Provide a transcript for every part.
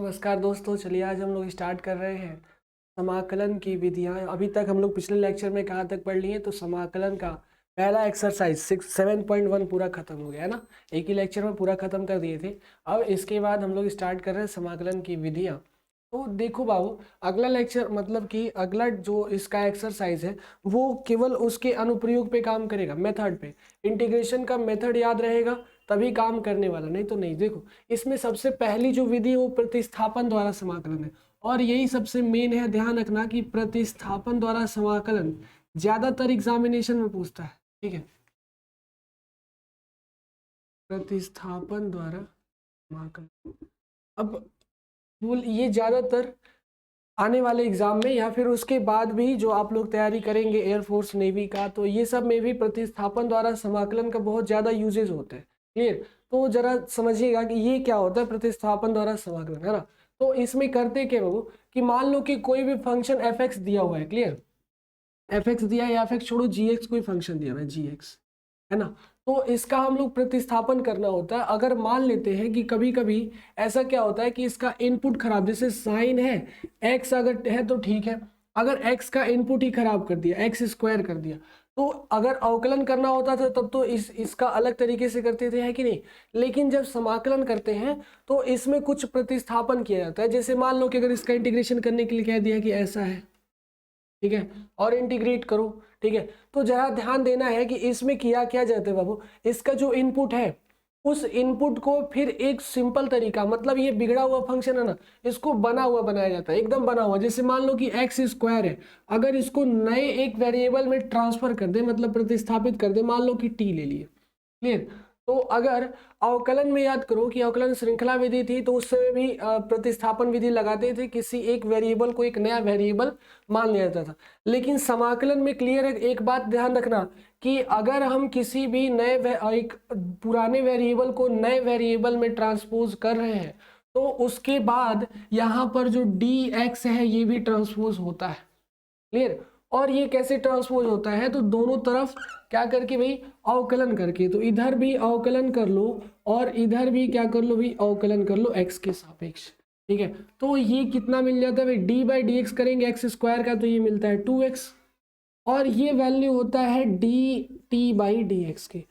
नमस्कार दोस्तों, चलिए आज हम लोग स्टार्ट कर रहे हैं समाकलन की विधियां। अभी तक हम लोग पिछले लेक्चर में कहाँ तक पढ़ लिए, तो समाकलन का पहला एक्सरसाइज 7.1 पूरा खत्म हो गया है ना। एक ही लेक्चर में पूरा खत्म कर दिए थे। अब इसके बाद हम लोग स्टार्ट कर रहे हैं समाकलन की विधियां। तो देखो बाबू, अगला लेक्चर मतलब कि अगला जो इसका एक्सरसाइज है वो केवल उसके अनुप्रयोग पे काम करेगा, मेथड पे। इंटीग्रेशन का मेथड याद रहेगा तभी काम करने वाला, नहीं तो नहीं। देखो, इसमें सबसे पहली जो विधि है वो प्रतिस्थापन द्वारा समाकलन है, और यही सबसे मेन है। ध्यान रखना कि प्रतिस्थापन द्वारा समाकलन ज्यादातर एग्जामिनेशन में पूछता है, ठीक है। प्रतिस्थापन द्वारा समाकलन, अब बोल ये ज्यादातर आने वाले एग्जाम में या फिर उसके बाद भी जो आप लोग तैयारी करेंगे एयरफोर्स नेवी का, तो ये सब में भी प्रतिस्थापन द्वारा समाकलन का बहुत ज़्यादा यूजेज होता है। क्लियर? तो जरा समझिएगा कि ये क्या होता है प्रतिस्थापन द्वारा समाकलन, है ना। तो इसमें करते क्या हो कि मान लो कि कोई भी फंक्शन एफ एक्स दिया हुआ है, क्लियर, एफ एक्स दिया है या एफ एक्स छोड़ो, जी एक्स कोई फंक्शन दिया हुआ है, जी एक्स, है ना। तो इसका हम लोग प्रतिस्थापन करना होता है। अगर मान लेते हैं कि कभी कभी ऐसा क्या होता है कि इसका इनपुट खराब, जैसे साइन है एक्स अगर है तो ठीक है, अगर एक्स का इनपुट ही खराब कर दिया, एक्स स्क्वायर कर दिया, तो अगर अवकलन करना होता था तब तो इसका अलग तरीके से करते थे, है कि नहीं। लेकिन जब समाकलन करते हैं तो इसमें कुछ प्रतिस्थापन किया जाता है। जैसे मान लो कि अगर इसका इंटीग्रेशन करने के लिए कह दिया कि ऐसा है, ठीक है, और इंटीग्रेट करो, ठीक है। तो जरा ध्यान देना है कि इसमें किया क्या जाता है बाबू, इसका जो इनपुट है उस इनपुट को फिर एक सिंपल तरीका, मतलब ये बिगड़ा हुआ फंक्शन है ना, इसको बना हुआ बनाया जाता है, एकदम बना हुआ। जैसे मान लो कि एक्स स्क्वायर है, अगर इसको नए एक वेरिएबल में ट्रांसफर कर दे, मतलब प्रतिस्थापित कर दे, मान लो कि टी ले लिए, क्लियर। तो अगर अवकलन में याद करो कि अवकलन श्रृंखला विधि थी, तो उससे भी प्रतिस्थापन विधि लगाते थे, किसी एक वेरिएबल को एक नया वेरिएबल मान लिया जाता था। लेकिन समाकलन में क्लियर है, एक बात ध्यान रखना कि अगर हम किसी भी नए एक पुराने वेरिएबल को नए वेरिएबल में ट्रांसपोज कर रहे हैं, तो उसके बाद यहाँ पर जो डी एक्स है ये भी ट्रांसपोज होता है, क्लियर। और ये कैसे ट्रांसपोज होता है, तो दोनों तरफ क्या करके भाई, अवकलन करके। तो इधर भी अवकलन कर लो और इधर भी क्या कर लो भाई, अवकलन कर लो एक्स के सापेक्ष, ठीक है। तो ये कितना मिल जाता है भाई, डी बाई डी एक्स करेंगे एक्स स्क्वायर का, तो ये मिलता है 2x, और ये वैल्यू होता है D T by D x के।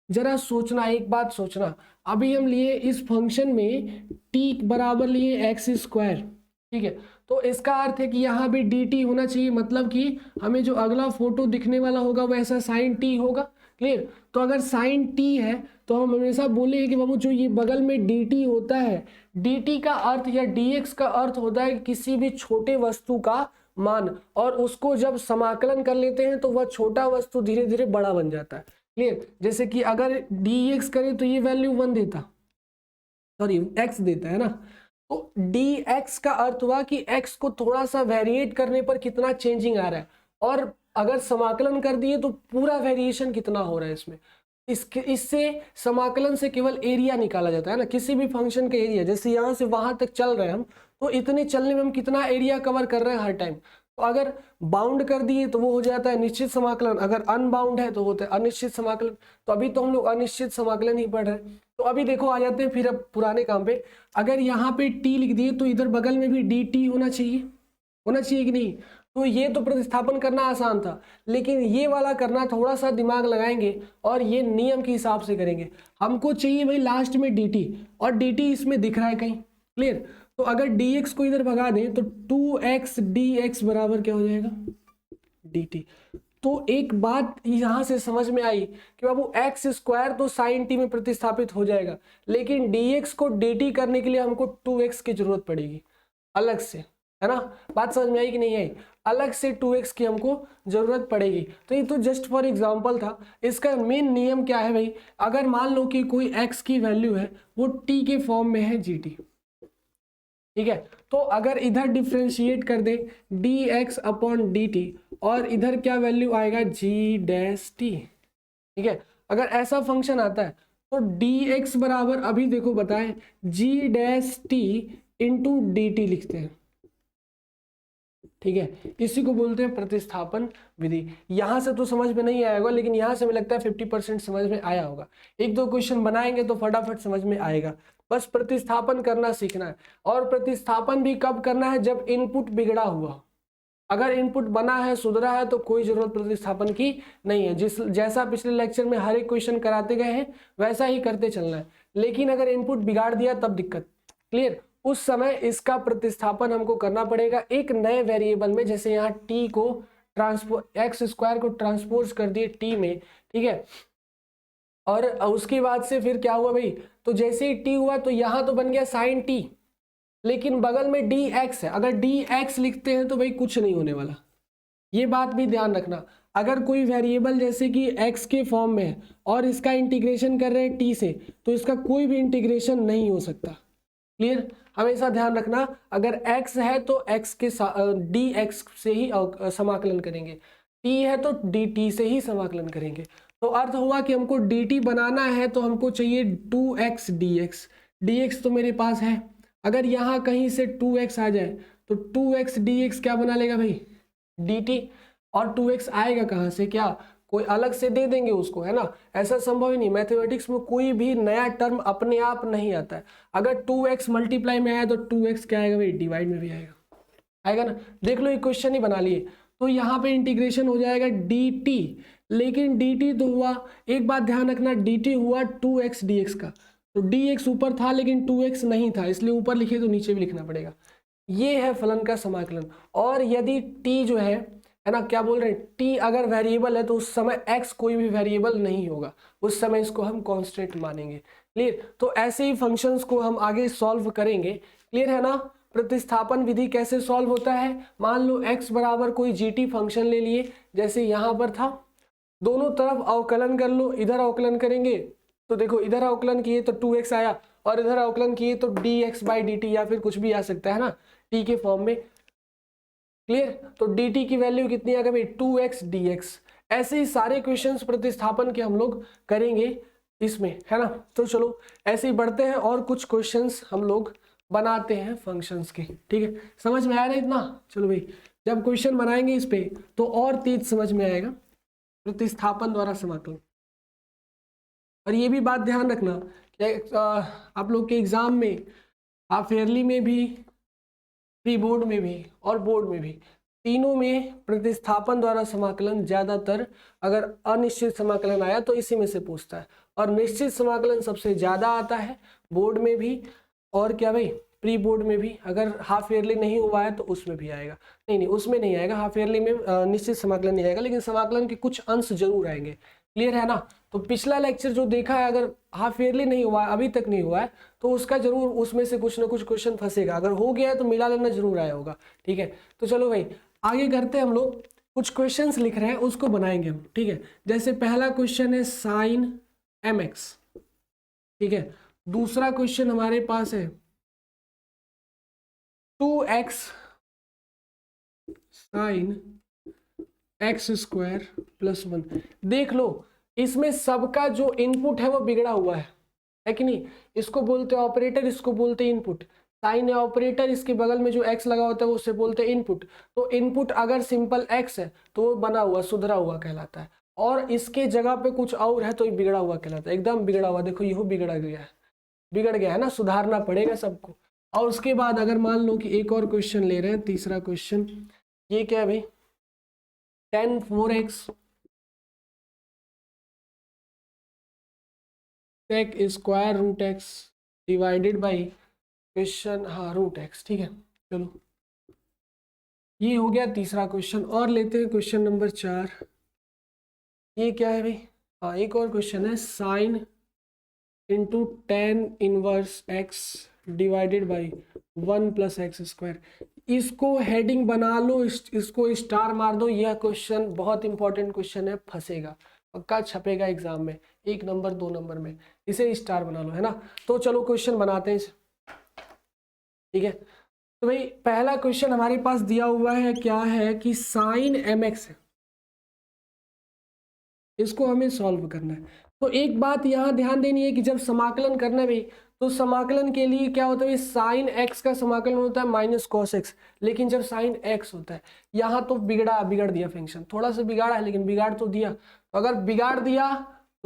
जरा सोचना, एक बात सोचना, अभी हम लिए इस फंक्शन में t बराबर लिए एक्स स्क्वायर, ठीक है। तो इसका अर्थ है कि यहाँ भी डी टी होना चाहिए, मतलब कि हमें जो अगला फोटो दिखने वाला होगा वैसा साइन टी होगा, क्लियर। तो अगर साइन टी है तो हम हमेशा बोलेंगे कि बाबू जो ये बगल में डी टी होता है, डी टी का अर्थ या डी एक्स का अर्थ होता है किसी भी छोटे वस्तु का मान, और उसको जब समाकलन कर लेते हैं तो वह छोटा वस्तु धीरे धीरे बड़ा बन जाता है, क्लियर। जैसे कि अगर डी एक्स करें तो ये वैल्यू 1 देता, सॉरी एक्स देता है ना। तो डी एक्स का अर्थ हुआ कि एक्स को थोड़ा सा वेरिएट करने पर कितना चेंजिंग आ रहा है, और अगर समाकलन कर दिए तो पूरा वेरिएशन कितना हो रहा है इसमें। इससे समाकलन से केवल एरिया निकाला जाता है ना, किसी भी फंक्शन का एरिया। जैसे यहाँ से वहां तक चल रहे हैं हम, तो इतने चलने में हम कितना एरिया कवर कर रहे हैं हर टाइम। तो अगर बाउंड कर दिए तो वो हो जाता है निश्चित समाकलन, अगर अनबाउंड है तो होता है अनिश्चित समाकलन। तो अभी तो हम लोग अनिश्चित समाकलन ही पढ़ रहे हैं। तो अभी देखो आ जाते हैं फिर अब पुराने काम पे। अगर यहाँ पे टी लिख दिए तो इधर बगल में भी डी टी होना चाहिए, होना चाहिए कि नहीं। तो ये तो प्रतिस्थापन करना आसान था, लेकिन ये वाला करना थोड़ा सा दिमाग लगाएंगे और ये नियम के हिसाब से करेंगे। हमको चाहिए भाई लास्ट में डी टी, और डी टी इसमें दिख रहा है कहीं, क्लियर। तो अगर dx को इधर भगा दें तो 2x dx बराबर क्या हो जाएगा, dt। तो एक बात यहां से समझ में आई कि बाबू एक्स स्क्वायर तो साइन टी में प्रतिस्थापित हो जाएगा, लेकिन dx को dt करने के लिए हमको 2x की जरूरत पड़ेगी अलग से, है ना। बात समझ में आई कि नहीं आई, अलग से 2x की हमको जरूरत पड़ेगी। तो ये तो जस्ट फॉर एग्जांपल था। इसका मेन नियम क्या है भाई, अगर मान लो कि कोई x की वैल्यू है वो t के फॉर्म में है gt, ठीक है। तो अगर इधर डिफ्रेंशिएट कर दे dx अपॉन dt, और इधर क्या वैल्यू आएगा g डैश t, ठीक है। अगर ऐसा फंक्शन आता है तो dx बराबर, अभी देखो बताएं, g dash t into dt लिखते हैं, ठीक है। इसी को बोलते हैं प्रतिस्थापन विधि। यहां से तो समझ में नहीं आया होगा, लेकिन यहां से हमें लगता है 50% समझ में आया होगा। एक दो क्वेश्चन बनाएंगे तो फटाफट समझ में आएगा। बस प्रतिस्थापन करना सीखना है। और प्रतिस्थापन भी कब करना है, जब इनपुट बिगड़ा हुआ। अगर इनपुट बना है, सुधरा है, तो कोई जरूरत प्रतिस्थापन की नहीं है। जैसा पिछले लेक्चर में हर एक क्वेश्चन कराते गए हैं वैसा ही करते चलना है। लेकिन अगर इनपुट बिगाड़ दिया तब दिक्कत। क्लियर? उस समय इसका प्रतिस्थापन हमको करना पड़ेगा एक नए वेरिएबल में। जैसे यहाँ टी को एक्स स्क्वायर को ट्रांसपोज कर दिए टी में, ठीक है। और उसके बाद से फिर क्या हुआ भाई, तो जैसे ही टी हुआ तो यहाँ तो बन गया साइन टी, लेकिन बगल में डी एक्स है। अगर डी एक्स लिखते हैं तो भाई कुछ नहीं होने वाला, ये बात भी ध्यान रखना। अगर कोई वेरिएबल जैसे कि x के फॉर्म में है और इसका इंटीग्रेशन कर रहे हैं t से, तो इसका कोई भी इंटीग्रेशन नहीं हो सकता। क्लियर? हमेशा ध्यान रखना, अगर x है तो x के dx से ही समाकलन करेंगे, t है तो dt से ही समाकलन करेंगे। तो अर्थ हुआ कि हमको dt बनाना है तो हमको चाहिए 2x dx। dx तो मेरे पास है, अगर यहाँ कहीं से 2x आ जाए तो 2x dx क्या बना लेगा भाई, dt। और 2x आएगा कहाँ से, क्या कोई अलग से दे देंगे उसको, है ना? ऐसा संभव ही नहीं। मैथमेटिक्स में कोई भी नया टर्म अपने आप नहीं आता है। अगर 2x मल्टीप्लाई में आया तो 2x क्या आएगा भाई, डिवाइड में भी आएगा ना। देख लो, एक क्वेश्चन ही बना लिए। तो यहाँ पे इंटीग्रेशन हो जाएगा dt, लेकिन dt तो हुआ, एक बात ध्यान रखना, dt हुआ 2x dx का। तो dx ऊपर था लेकिन 2x नहीं था, इसलिए ऊपर लिखे तो नीचे भी लिखना पड़ेगा। ये है फलन का समाकलन। और यदि t जो है ना, क्या बोल रहे हैं, t अगर वेरिएबल है तो उस समय x कोई भी वेरिएबल नहीं होगा, उस समय इसको हम कांस्टेंट मानेंगे। क्लियर? तो ऐसे ही फंक्शंस को हम आगे सॉल्व करेंगे। क्लियर है ना? प्रतिस्थापन विधि कैसे सॉल्व होता है, मान लो x बराबर कोई gt फंक्शन ले लिए, जैसे यहाँ पर था, दोनों तरफ अवकलन कर लो। इधर अवकलन करेंगे तो देखो, इधर अवकलन किए तो 2x आया, और इधर अवकलन किए तो dx/dt या फिर कुछ भी आ सकता है ना, t के फॉर्म में। क्लियर? तो dt की वैल्यू कितनी आ गई, 2x dx। ऐसे ही सारे क्वेश्चंस प्रतिस्थापन के हम लोग करेंगे इसमें, है ना। तो चलो ऐसे ही बढ़ते हैं और कुछ क्वेश्चंस हम लोग बनाते हैं फंक्शंस के। ठीक है, समझ में आ रहा है इतना? चलो भाई, जब क्वेश्चन बनाएंगे इस पे तो और तेज समझ में आएगा, प्रतिस्थापन द्वारा समाकलन। और ये भी बात ध्यान रखना कि आप लोग के एग्जाम में, आप फेयरली में भी, प्री बोर्ड में भी और बोर्ड में भी, तीनों में प्रतिस्थापन द्वारा समाकलन ज्यादातर, अगर अनिश्चित समाकलन आया तो इसी में से पूछता है, और निश्चित समाकलन सबसे ज्यादा आता है बोर्ड में भी, और क्या भाई प्री बोर्ड में भी। अगर हाफ ईयरली नहीं हुआ है तो उसमें भी आएगा, नहीं उसमें नहीं आएगा, हाफ ईयरली में निश्चित समाकलन नहीं आएगा, लेकिन समाकलन के कुछ अंश जरूर आएंगे। क्लियर है ना? तो पिछला लेक्चर जो देखा है, अगर हाफ ईयरली नहीं हुआ है, अभी तक नहीं हुआ है, तो उसका जरूर उसमें से कुछ ना कुछ क्वेश्चन फंसेगा। अगर हो गया है तो मिला लेना जरूर आया होगा। ठीक है, तो चलो भाई आगे करते हैं। हम लोग कुछ क्वेश्चंस लिख रहे हैं, उसको बनाएंगे हम। ठीक है, जैसे पहला क्वेश्चन है साइन mx। ठीक है, दूसरा क्वेश्चन हमारे पास है 2x sine x square plus 1। देख लो, इसमें सबका जो इनपुट है वो बिगड़ा हुआ है कि नहीं? इसको बोलते हैं ऑपरेटर, इसको बोलते हैं इनपुट। साइन है ऑपरेटर, इसके बगल में जो x लगा होता है वो उसे बोलते हैं इनपुट। तो इनपुट अगर सिंपल x है तो वो बना हुआ, सुधरा हुआ कहलाता है, और इसके जगह पे कुछ और है तो ये बिगड़ा हुआ कहलाता है। एकदम बिगड़ा हुआ, देखो यह बिगड़ गया है ना, सुधारना पड़ेगा सबको। और उसके बाद अगर मान लो कि एक और क्वेश्चन ले रहे हैं, तीसरा क्वेश्चन, ये क्या है भाई, tan 4x sec square root x divided by question, हाँ रूट एक्स। ठीक है, चलो ये हो गया तीसरा क्वेश्चन। और लेते हैं क्वेश्चन नंबर 4। ये क्या है भाई, हाँ एक और क्वेश्चन है, sine into tan inverse x divided by 1 plus x square. इसको हेडिंग बना लो, इसको स्टार मार दो। यह क्वेश्चन बहुत इंपॉर्टेंट क्वेश्चन है, फंसेगा पक्का, छपेगा एग्जाम में 1 नंबर 2 नंबर में, इसे स्टार बना लो, है ना। तो चलो क्वेश्चन बनाते हैं इसे। ठीक है, तो भाई पहला क्वेश्चन हमारे पास दिया हुआ है, क्या है कि साइन mx है, इसको हमें सॉल्व करना है। तो एक बात यहाँ ध्यान देनी है कि जब समाकलन करना है भाई, तो समाकलन के लिए क्या होता है, साइन x का समाकलन होता है माइनस कॉस x। लेकिन जब साइन x होता है, यहाँ तो बिगड़ दिया फंक्शन, थोड़ा सा बिगाड़ा है लेकिन बिगाड़ तो दिया। तो अगर बिगाड़ दिया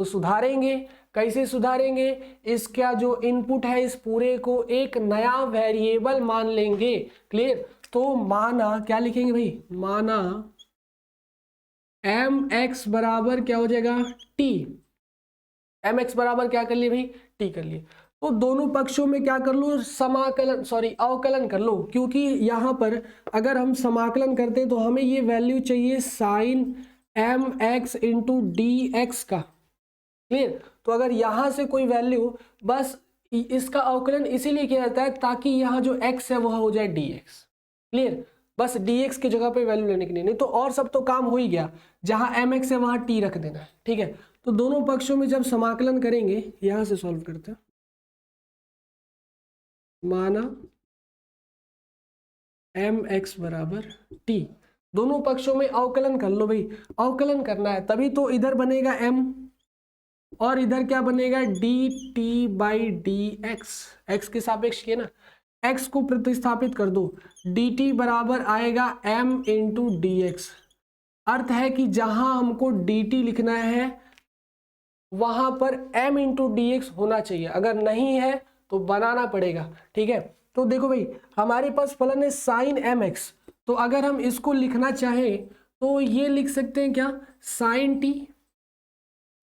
तो सुधारेंगे, कैसे सुधारेंगे? इसका जो इनपुट है इस पूरे को एक नया वेरिएबल मान लेंगे। क्लियर? तो माना क्या लिखेंगे भाई? माना एम एक्स बराबर क्या हो जाएगा? टी। एम एक्स बराबर क्या कर लिए भाई? टी कर लिए। तो दोनों पक्षों में क्या कर लो? समाकलन, सॉरी अवकलन कर लो, क्योंकि यहां पर अगर हम समाकलन करते हैं तो हमें ये वैल्यू चाहिए sine M x into D x का। क्लियर? तो अगर यहां से कोई वैल्यू, बस इसका अवकलन इसीलिए किया जाता है ताकि यहाँ जो x है वह हो जाए dx। क्लियर? बस dx की जगह पे वैल्यू लेने के लिए, नहीं तो और सब तो काम हो ही गया, जहां mx है वहां t रख देना है। ठीक है? तो दोनों पक्षों में जब समाकलन करेंगे, यहां से सॉल्व करते हैं। माना mx बराबर t, दोनों पक्षों में अवकलन कर लो भाई। अवकलन करना है तभी तो इधर बनेगा m और इधर क्या बनेगा? dt बाई डी एक्स के सापेक्ष किया ना, x को प्रतिस्थापित कर दो, dt बराबर आएगा m इंटू डी एक्स। अर्थ है कि जहां हमको dt लिखना है वहां पर m इंटू डी एक्स होना चाहिए, अगर नहीं है तो बनाना पड़ेगा। ठीक है? तो देखो भाई, हमारे पास फलन है साइन एम एक्स, तो अगर हम इसको लिखना चाहें तो ये लिख सकते हैं क्या? साइन टी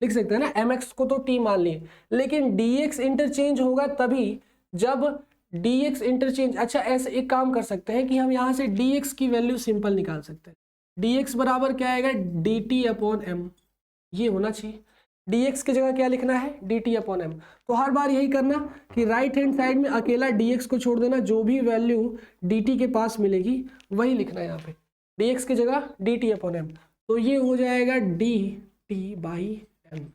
लिख सकते हैं ना, एम एक्स को तो टी मान लिए, लेकिन dx इंटरचेंज होगा तभी जब dx इंटरचेंज। अच्छा, ऐसे एक काम कर सकते हैं कि हम यहाँ से dx की वैल्यू सिंपल निकाल सकते हैं। dx बराबर क्या आएगा? dt अपॉन एम, ये होना चाहिए। dx की जगह क्या लिखना है? dt upon M. तो हर बार यही करना कि राइट हैंड साइड में अकेला dx को छोड़ देना, जो भी वैल्यू dt के पास मिलेगी वही लिखना है यहाँ पे, dx की जगह dt अपॉन एम। तो ये हो जाएगा dt बाई एम।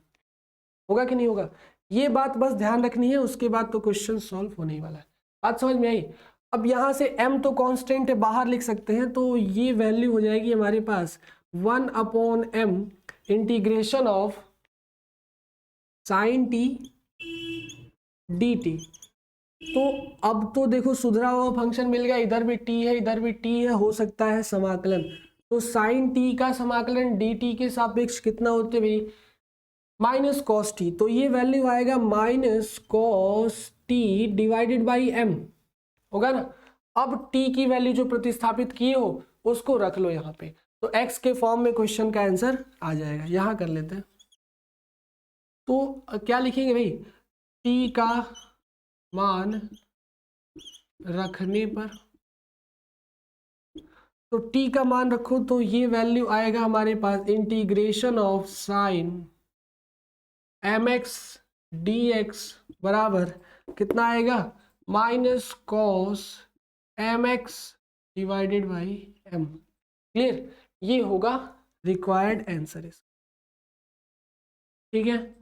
होगा कि नहीं होगा? ये बात बस ध्यान रखनी है, उसके बाद तो क्वेश्चन सॉल्व होने ही वाला है। बात समझ में आई? अब यहां से m तो कांस्टेंट है, बाहर लिख सकते हैं, तो ये वैल्यू हो जाएगी हमारे पास 1 upon m integration of sign T D T. तो अब तो देखो सुधरा हुआ फंक्शन मिल गया, इधर भी t है इधर भी t है, हो सकता है समाकलन। तो साइन t का समाकलन dt के सापेक्ष कितना होते भाई? Minus cos T. तो ये वैल्यू आएगा minus cos T divided by M, होगा ना? अब टी की वैल्यू जो प्रतिस्थापित किए हो उसको रख लो यहाँ पे, तो एक्स के फॉर्म में क्वेश्चन का आंसर आ जाएगा। यहाँ कर लेते हैं, तो क्या लिखेंगे भाई? टी का मान रखने पर, तो टी का मान रखो तो ये वैल्यू आएगा हमारे पास integration of sine M x D x बराबर कितना आएगा? Minus cos M x divided by M. Clear? ये होगा रिक्वायर्ड आंसर। ठीक है?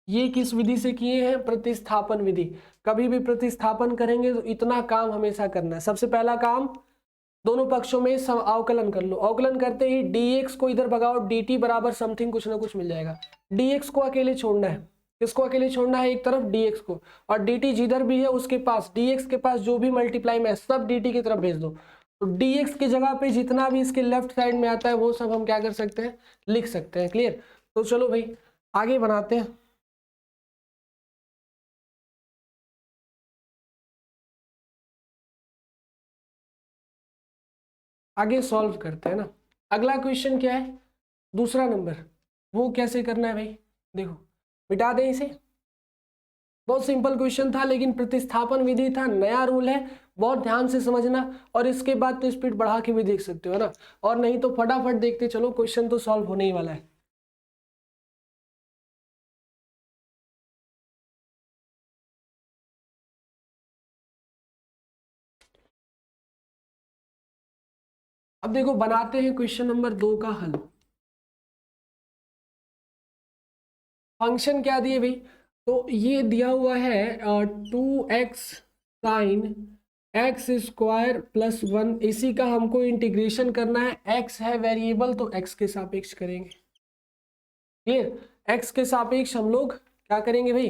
ये किस विधि से किए हैं? प्रतिस्थापन विधि। कभी भी प्रतिस्थापन करेंगे तो इतना काम हमेशा करना है। सबसे पहला काम, दोनों पक्षों में अवकलन कर लो। अवकलन करते ही dx को इधर भगाओ, dt बराबर समथिंग कुछ ना कुछ मिल जाएगा। dx को अकेले छोड़ना है, किसको अकेले छोड़ना है? एक तरफ dx को, और dt जिधर भी है उसके पास, dx के पास जो भी मल्टीप्लाई में है सब dt की तरफ भेज दो। तो dx की जगह पे जितना भी इसके लेफ्ट साइड में आता है वो सब हम क्या कर सकते हैं? लिख सकते हैं। क्लियर? तो चलो भाई आगे बनाते हैं। आगे सॉल्व करते हैं ना। अगला क्वेश्चन क्या है? दूसरा नंबर। वो कैसे करना है भाई? देखो, मिटा दें इसे। बहुत सिंपल क्वेश्चन था, लेकिन प्रतिस्थापन विधि था, नया रूल है, बहुत ध्यान से समझना, और इसके बाद तो स्पीड बढ़ा के भी देख सकते हो ना, और नहीं तो फटाफट देखते चलो, क्वेश्चन तो सॉल्व होने ही वाला है। अब देखो बनाते हैं क्वेश्चन नंबर 2 का हल। फंक्शन क्या दिए भाई? तो ये दिया हुआ है 2x sine x square plus 1, इसी का हमको इंटीग्रेशन करना है। x है वेरिएबल तो x के सापेक्ष करेंगे। क्लियर? x के सापेक्ष हम लोग क्या करेंगे भाई?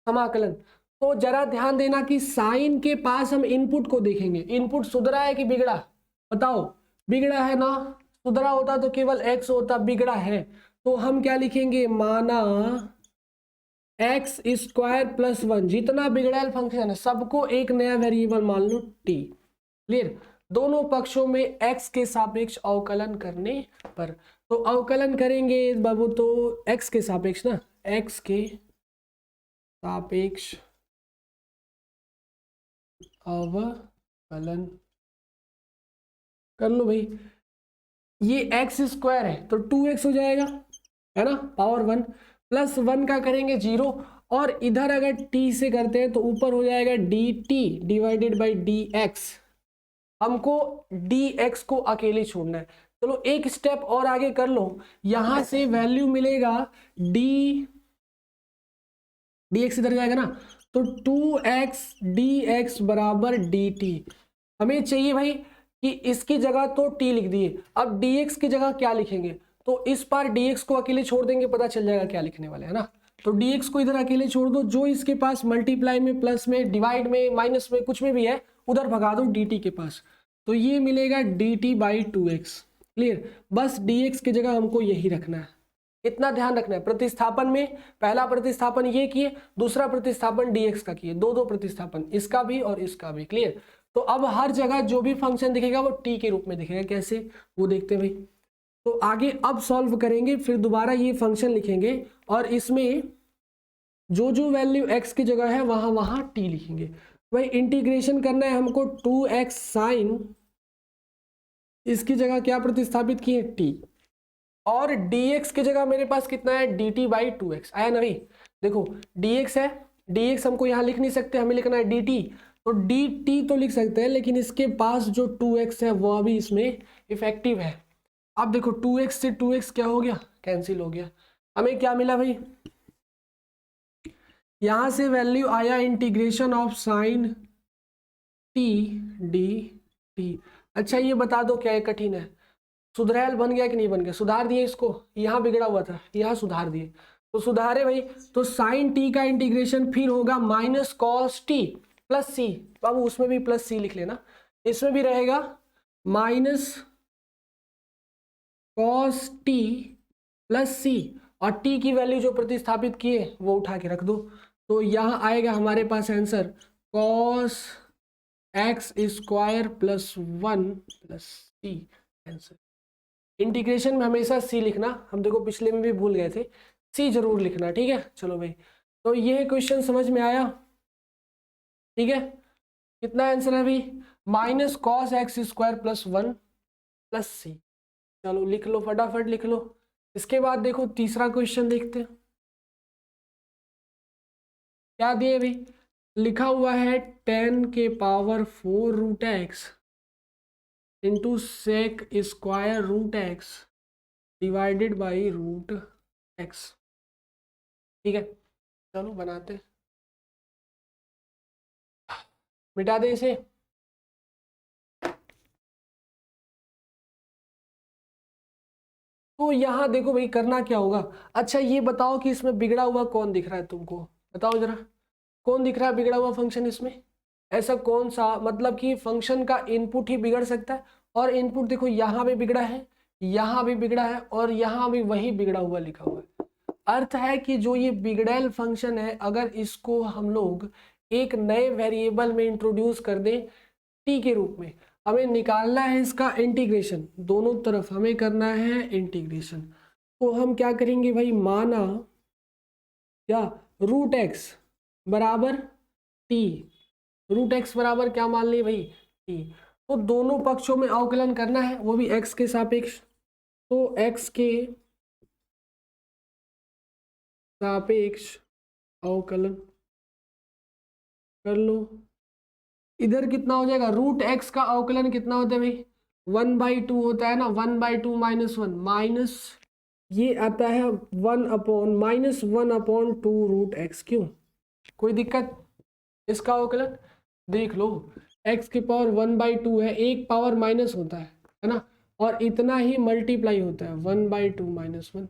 समाकलन। तो जरा ध्यान देना कि साइन के पास हम इनपुट को देखेंगे, इनपुट सुधरा है कि बिगड़ा? बताओ, बिगड़ा है ना? सुधरा होता तो केवल x होता, बिगड़ा है तो हम क्या लिखेंगे, माना एक्स स्क्वायर प्लस 1, जितना बिगड़ैल फंक्शन है सबको एक नया वेरिएबल मान लो टी। क्लियर। दोनों पक्षों में एक्स के सापेक्ष अवकलन करने पर, तो अवकलन करेंगे बाबू तो एक्स के सापेक्ष ना, एक्स के सापेक्ष अवकलन कर लो भाई। ये एक्स स्क्वायर है तो 2x हो जाएगा, है ना, पावर 1 प्लस 1 का करेंगे 0, और इधर अगर t से करते हैं तो ऊपर हो जाएगा dt डिवाइडेड बाई dx। हमको dx को अकेले छोड़ना है। चलो एक स्टेप और आगे कर लो, यहां से वैल्यू मिलेगा dx इधर जाएगा ना, तो 2x dx बराबर dt। हमें चाहिए भाई कि इसकी जगह तो t लिख दिए, अब dx की जगह क्या लिखेंगे, तो इस बार dx को अकेले छोड़ देंगे, पता चल जाएगा क्या लिखने वाले, है ना। तो dx को इधर अकेले छोड़ दो, जो इसके पास मल्टीप्लाई में, प्लस में, डिवाइड में, माइनस में, कुछ में भी है उधर भगा दो dt के पास, तो ये मिलेगा dt बाई 2x। क्लियर। बस dx की जगह हमको यही रखना है, इतना ध्यान रखना है। प्रतिस्थापन में पहला प्रतिस्थापन ये किए, दूसरा प्रतिस्थापन dx का किए, दो प्रतिस्थापन, इसका भी और इसका भी। क्लियर। तो अब हर जगह जो भी फंक्शन दिखेगा वो t के रूप में दिखेगा, कैसे वो देखते हैं भाई। तो आगे अब सॉल्व करेंगे, फिर दोबारा ये फंक्शन लिखेंगे और इसमें जो जो वैल्यू x की जगह है वहां वहां t लिखेंगे। भाई इंटीग्रेशन करना है हमको, 2x साइन, इसकी जगह क्या प्रतिस्थापित किए t, और dx की जगह मेरे पास कितना है dt बाई 2x आया ना भाई। देखो dx है, dx हमको यहाँ लिख नहीं सकते, हमें लिखना है dt, तो dt तो लिख सकते हैं लेकिन इसके पास जो 2x है वो अभी इसमें इफेक्टिव है। अब देखो 2x से 2x क्या हो गया, कैंसिल हो गया। हमें क्या मिला भाई, यहां से वैल्यू आया integration of sine t D T. अच्छा ये बता दो क्या ये कठिन है, सुधरैल बन गया कि नहीं बन गया, सुधार दिए इसको, यहाँ बिगड़ा हुआ था यहाँ सुधार दिए, तो सुधारे भाई। तो साइन टी का इंटीग्रेशन फिर होगा माइनस कॉस टी प्लस सी, बाबू उसमें भी प्लस सी लिख लेना, इसमें भी रहेगा minus cos T plus C, और टी की वैल्यू जो प्रतिस्थापित किए वो उठा के रख दो, तो यहाँ आएगा हमारे पास answer cos x square plus 1 plus C answer. Integration में हमेशा सी लिखना, हम देखो पिछले में भी भूल गए थे, सी जरूर लिखना, ठीक है। चलो भाई, तो ये क्वेश्चन समझ में आया, ठीक है। कितना आंसर है भाई, minus cos x square plus 1 plus C. चलो लिख लो, फटाफट लिख लो। इसके बाद देखो तीसरा क्वेश्चन देखते हैं क्या दिए भाई, लिखा हुआ है 10 के power 4 root x into sec square root x divided by root x. ठीक है, चलो बनाते, मिटा दें इसे। तो यहाँ देखो भाई करना क्या होगा, अच्छा ये बताओ कि इसमें बिगड़ा हुआ कौन दिख रहा है तुमको, बताओ जरा, कौन दिख रहा है बिगड़ा हुआ फंक्शन इसमें, ऐसा कौन सा, मतलब कि फंक्शन का इनपुट ही बिगड़ सकता है, और इनपुट देखो यहाँ भी बिगड़ा है, यहाँ भी बिगड़ा है, और यहाँ भी वही बिगड़ा हुआ लिखा हुआ है। अर्थ है कि जो ये बिगड़ैल फंक्शन है, अगर इसको हम लोग एक नए वेरिएबल में इंट्रोड्यूस कर दें टी के रूप में, हमें निकालना है इसका इंटीग्रेशन, दोनों तरफ हमें करना है इंटीग्रेशन, तो हम क्या करेंगे भाई, माना क्या रूट एक्स बराबर टी, रूट एक्स बराबर क्या मान लिए भाई टी, तो दोनों पक्षों में अवकलन करना है, वो भी एक्स के सापेक्ष, तो एक्स के सापेक्ष अवकलन कर लो। इधर कितना हो जाएगा, रूट एक्स का अवकलन कितना होता है भाई, 1/2 होता है ना, 1/2 माइनस 1 माइनस ये आता है 1/-2 रूट एक्स। क्यों, कोई दिक्कत, इसका अवकलन देख लो, x की पावर 1/2 है, एक पावर माइनस होता है ना, और इतना ही मल्टीप्लाई होता है 1/2 माइनस 1।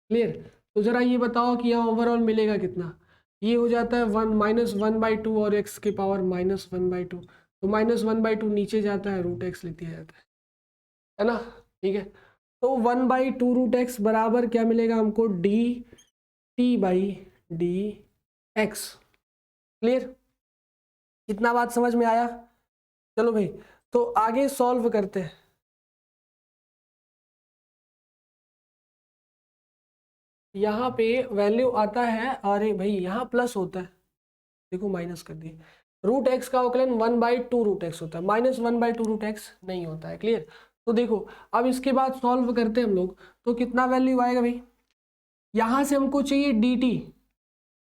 क्लियर। तो जरा ये बताओ कि यहाँ ओवरऑल मिलेगा कितना, ये हो जाता है 1 -1/2 और x की पावर -1/2, तो -1/2 नीचे जाता है, रूट एक्स लिख दिया जाता है ना। ठीक है, तो 1/2√x बराबर क्या मिलेगा हमको, dt/dx। क्लियर, इतना बात समझ में आया? चलो भाई, तो आगे सॉल्व करते हैं। यहाँ पे वैल्यू आता है, अरे भाई यहाँ प्लस होता है, देखो माइनस कर दिए। √x का अवकलन 1/2√x होता है, -1/2√x नहीं होता है। क्लियर, तो देखो अब इसके बाद सॉल्व करते हैं हम लोग, तो कितना वैल्यू आएगा भाई, यहाँ से हमको चाहिए dt,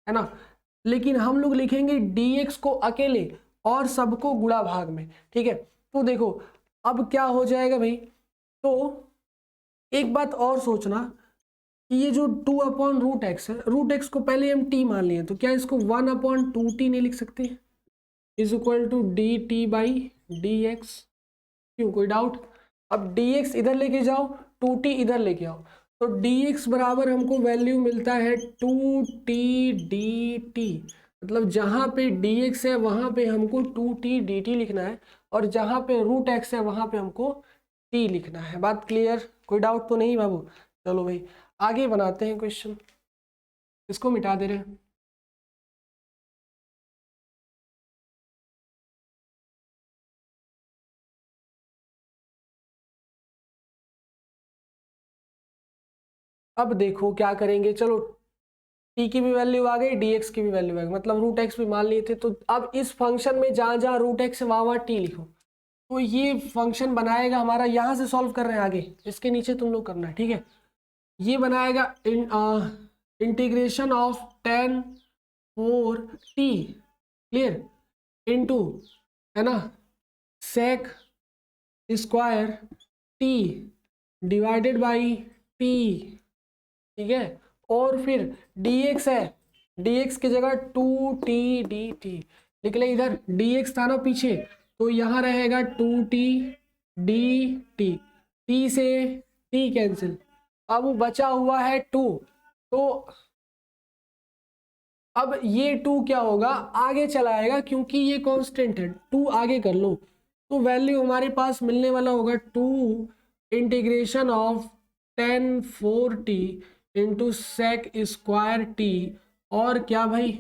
है ना, लेकिन हम लोग लिखेंगे dx को अकेले और सबको गुणा भाग में। ठीक है, तो देखो अब क्या हो जाएगा भाई, तो एक बात और सोचना कि ये जो 2/√x है, √x को पहले हम t मान लिए, तो क्या इसको 1/2t नहीं लिख सकते, इज इक्वल टू dt/dx। क्यों, कोई डाउट? अब dx इधर लेके जाओ, 2t इधर लेके आओ, तो dx बराबर हमको वैल्यू मिलता है 2t dt। मतलब जहां पे dx है वहां पे हमको 2t dt लिखना है, और जहां पे √x है वहां पे हमको t लिखना है। बात क्लियर? कोई डाउट तो नहीं बाबू? चलो भाई आगे बनाते हैं क्वेश्चन, इसको मिटा दे रहे हैं। अब देखो क्या करेंगे, चलो t की भी वैल्यू आ गई, dx की भी वैल्यू आ गई, मतलब √x भी मान लिए थे। तो अब इस फंक्शन में जहां जहां √x है वहां t लिखो, तो ये फंक्शन बनाएगा हमारा, यहां से सॉल्व कर रहे हैं आगे, इसके नीचे तुम लोग करना है। ठीक है, ये बनाएगा integration of tan 4t, clear, into, है ना, sec square t divided by t। ठीक है, और फिर dx है, dx की जगह 2t dt लिख ले, इधर dx था ना पीछे, तो यहाँ रहेगा 2t dt, t से t कैंसिल, अब बचा हुआ है 2। तो अब ये 2 क्या होगा, आगे चला आएगा क्योंकि ये कांस्टेंट है, 2 आगे कर लो, तो वैल्यू हमारे पास मिलने वाला होगा 2 integration of tan 4t into sec square t, और क्या भाई,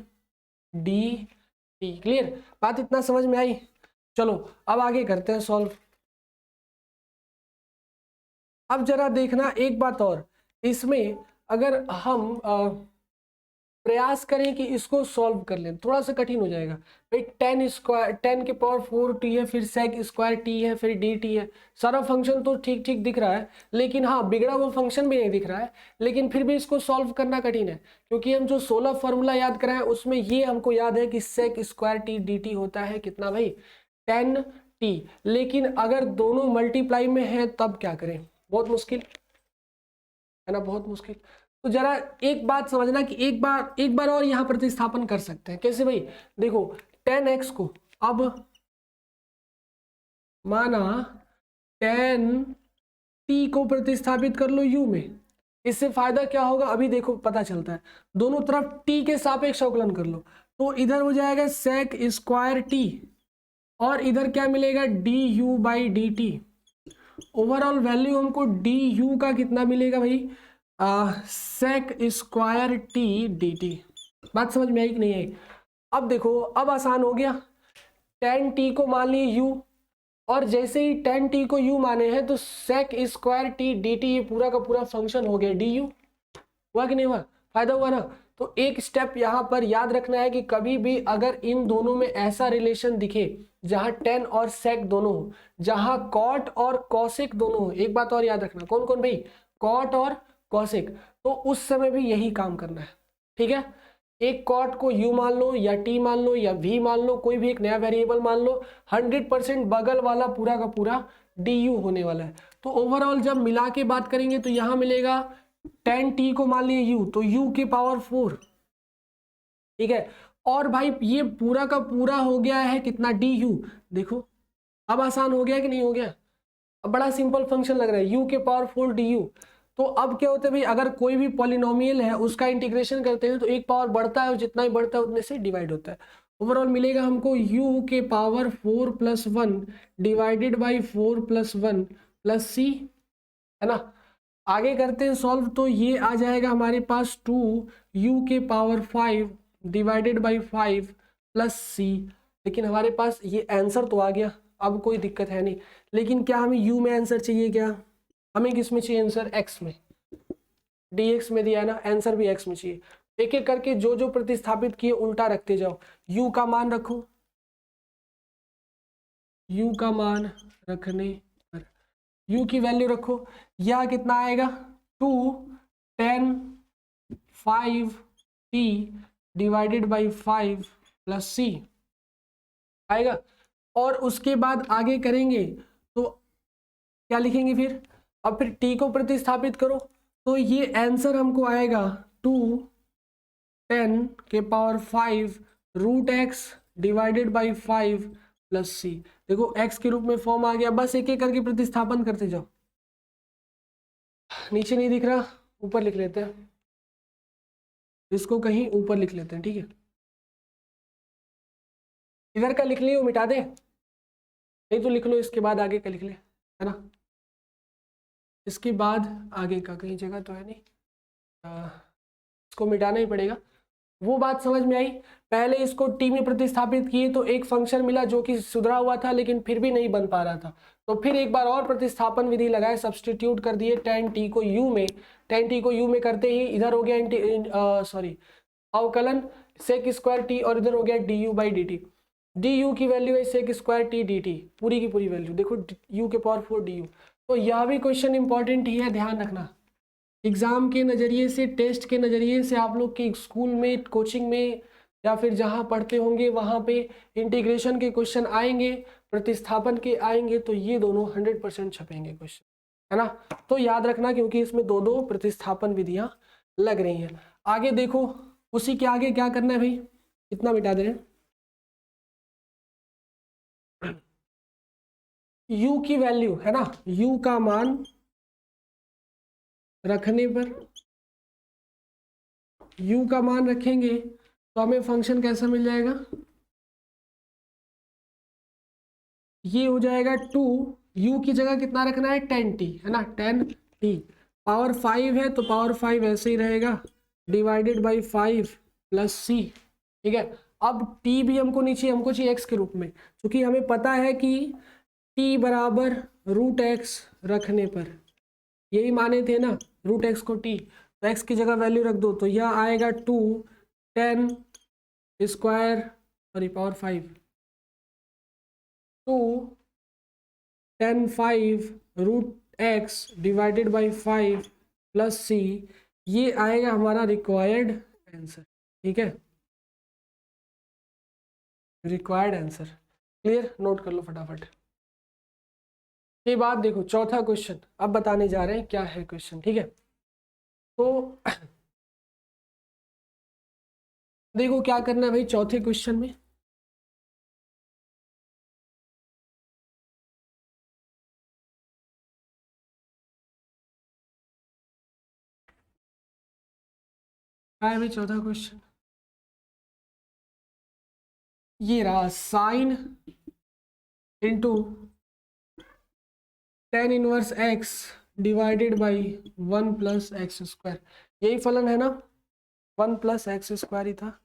dt। क्लियर, बात इतना समझ में आई? चलो अब आगे करते हैं सॉल्व। अब जरा देखना एक बात और, इसमें अगर हम प्रयास करें कि इसको सॉल्व कर लें, थोड़ा सा कठिन हो जाएगा भाई। tan के पावर 4t है, फिर sec स्क्वायर t है, फिर dt है, सारा फंक्शन तो ठीक ठीक दिख रहा है, लेकिन हाँ बिगड़ा हुआ फंक्शन भी नहीं दिख रहा है, लेकिन फिर भी इसको सॉल्व करना कठिन है, क्योंकि हम जो 16 फॉर्मूला याद कराए उसमें ये हमको याद है कि sec स्क्वायर t dt होता है कितना भाई, tan t। लेकिन अगर दोनों मल्टीप्लाई में है तब क्या करें, बहुत मुश्किल है ना, बहुत मुश्किल। तो जरा एक बात समझना कि एक बार और यहाँ प्रतिस्थापन कर सकते हैं। कैसे भाई, देखो tan x को अब माना tan t को प्रतिस्थापित कर लो u में, इससे फायदा क्या होगा अभी देखो पता चलता है, दोनों तरफ t के सापेक्ष अवकलन कर लो, तो इधर हो जाएगा sec स्क्वायर t, और इधर क्या मिलेगा du/dt। ओवरऑल वैल्यू हमको du का कितना मिलेगा भाई, sec स्क्वायर t dt। बात समझ में आई कि नहीं आई? अब देखो अब आसान हो गया, tan t को मान लिए u, और जैसे ही tan t को u माने हैं तो sec स्क्वायर t dt ये पूरा का पूरा फंक्शन हो गया du। हुआ कि नहीं हुआ, फायदा हुआ ना? तो एक स्टेप यहाँ पर याद रखना है कि कभी भी अगर इन दोनों में ऐसा रिलेशन दिखे जहां tan और sec दोनों हो, जहां cot और cosec दोनों हो, एक बात और याद रखना, कौन कौन भाई, cot और cosec, तो उस समय भी यही काम करना है। ठीक है, एक cot को u मान लो या t मान लो या v मान लो, कोई भी एक नया वेरिएबल मान लो, 100% बगल वाला पूरा का पूरा du होने वाला है। तो ओवरऑल जब मिला के बात करेंगे तो यहां मिलेगा tan t को मान लिए u, तो u के पावर 4। ठीक है, और भाई ये पूरा का पूरा हो गया है कितना, du। देखो अब आसान हो गया कि नहीं हो गया, अब बड़ा सिंपल फंक्शन लग रहा है, u के पावर 4 du। तो अब क्या होता है भाई, अगर कोई भी पॉलिनोमियल है उसका इंटीग्रेशन करते हैं तो एक पावर बढ़ता है और जितना ही बढ़ता है उतने से डिवाइड होता है। ओवरऑल मिलेगा हमको u के पावर 4 + 1 डिवाइडेड बाई 4 + 1 + c, है ना। आगे करते हैं सॉल्व, तो ये आ जाएगा हमारे पास 2u⁵ डिवाइडेड बाई 5 प्लस सी। लेकिन हमारे पास ये आंसर तो आ गया, अब कोई दिक्कत है नहीं। लेकिन क्या हमें u में आंसर चाहिए? क्या हमें किस में चाहिए आंसर? x में, dx में दिया है ना, आंसर भी x में चाहिए। एक एक करके जो जो प्रतिस्थापित किए उल्टा रखते जाओ। u का मान रखो, u का मान रखने पर u की वैल्यू रखो, यह कितना आएगा? 2 10 5t डिवाइडेड बाई 5 प्लस सी आएगा। और उसके बाद आगे करेंगे तो क्या लिखेंगे फिर? अब फिर t को प्रतिस्थापित करो, तो ये आंसर हमको आएगा 2 10⁵ root x divided by 5 plus C. देखो x के रूप में फॉर्म आ गया। बस एक एक करके प्रतिस्थापन करते जाओ। नीचे नहीं दिख रहा, ऊपर लिख लेते हैं, इसको कहीं ऊपर लिख लेते हैं, ठीक है। इधर का लिख लियो, मिटा दे, नहीं तो लिख लो इसके बाद आगे का लिख ले, है ना। इसके बाद आगे का कहीं जगह तो है नहीं, इसको मिटाना ही पड़ेगा। वो बात समझ में आई। पहले इसको टी में प्रतिस्थापित किए तो एक फंक्शन मिला जो कि सुधरा हुआ था लेकिन फिर भी नहीं बन पा रहा था, तो फिर एक बार और प्रतिस्थापन विधि लगाए, सब्सटीट्यूट कर दिए tan t को u में। tan t को u में करते ही इधर हो गया अवकलन sec² t, और इधर हो गया du/dt। du की वैल्यू है sec² t dt, पूरी की पूरी वैल्यू देखो u⁴ du। तो यह भी क्वेश्चन इंपॉर्टेंट ही है, ध्यान रखना। एग्जाम के नज़रिए से, टेस्ट के नज़रिए से, आप लोग के स्कूल में, कोचिंग में, या फिर जहाँ पढ़ते होंगे वहाँ पे इंटीग्रेशन के क्वेश्चन आएंगे, प्रतिस्थापन के आएंगे, तो ये दोनों 100% छपेंगे क्वेश्चन, है ना। तो याद रखना, क्योंकि इसमें दो दो प्रतिस्थापन विधियाँ लग रही हैं। आगे देखो, उसी के आगे क्या करना है भाई, कितना मिटा दे रहे हैं, u की वैल्यू है ना, u का मान रखने पर, u का मान रखेंगे तो हमें फंक्शन कैसा मिल जाएगा? ये हो जाएगा 2, u की जगह कितना रखना है? 10t, है ना, 10t। पावर 5 है तो पावर 5 ऐसे ही रहेगा, डिवाइडेड बाई 5 प्लस सी, ठीक है। अब t भी हमको नीचे, हमको चाहिए x के रूप में, क्योंकि हमें पता है कि t बराबर रूट एक्स रखने पर, यही माने थे ना, रूट एक्स को t, तो x की जगह वैल्यू रख दो, तो यह आएगा 2 10 square power 5 2 10 5 root x divided by 5 plus C, ये आएगा हमारा रिक्वायर्ड आंसर, ठीक है, रिक्वायर्ड आंसर। क्लियर? नोट कर लो फटाफट। के बाद देखो चौथा क्वेश्चन, अब बताने जा रहे हैं क्या है क्वेश्चन, ठीक है। तो देखो क्या करना है भाई चौथे क्वेश्चन में, क्या है भाई चौथा क्वेश्चन? ये रहा, sine into tan inverse x divided by 1 plus x square, यही फलन है ना, 1 प्लस एक्स स्क्वायर ही था।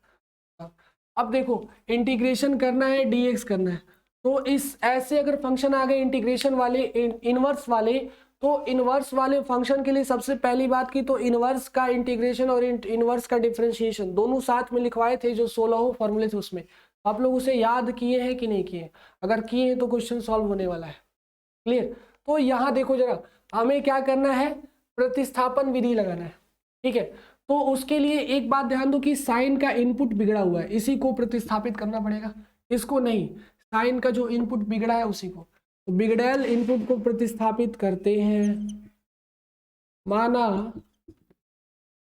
अब देखो इंटीग्रेशन करना है, dx करना है, तो इस ऐसे अगर फंक्शन आ गए इंटीग्रेशन वाले, इनवर्स वाले, तो इनवर्स वाले फंक्शन के लिए सबसे पहली बात की तो इनवर्स का इंटीग्रेशन और इनवर्स का डिफरेंशिएशन दोनों साथ में लिखवाए थे, जो 16 फॉर्मूले थे उसमें, आप लोग उसे याद किए हैं कि नहीं किए? अगर किए हैं तो क्वेश्चन सॉल्व होने वाला है। क्लियर? तो यहाँ देखो जरा, हमें क्या करना है, प्रतिस्थापन विधि लगाना है, ठीक है। तो उसके लिए एक बात ध्यान दो कि साइन का इनपुट बिगड़ा हुआ है, इसी को प्रतिस्थापित करना पड़ेगा, इसको नहीं, साइन का जो इनपुट बिगड़ा है उसी को, तो बिगड़ैल इनपुट को प्रतिस्थापित करते हैं। माना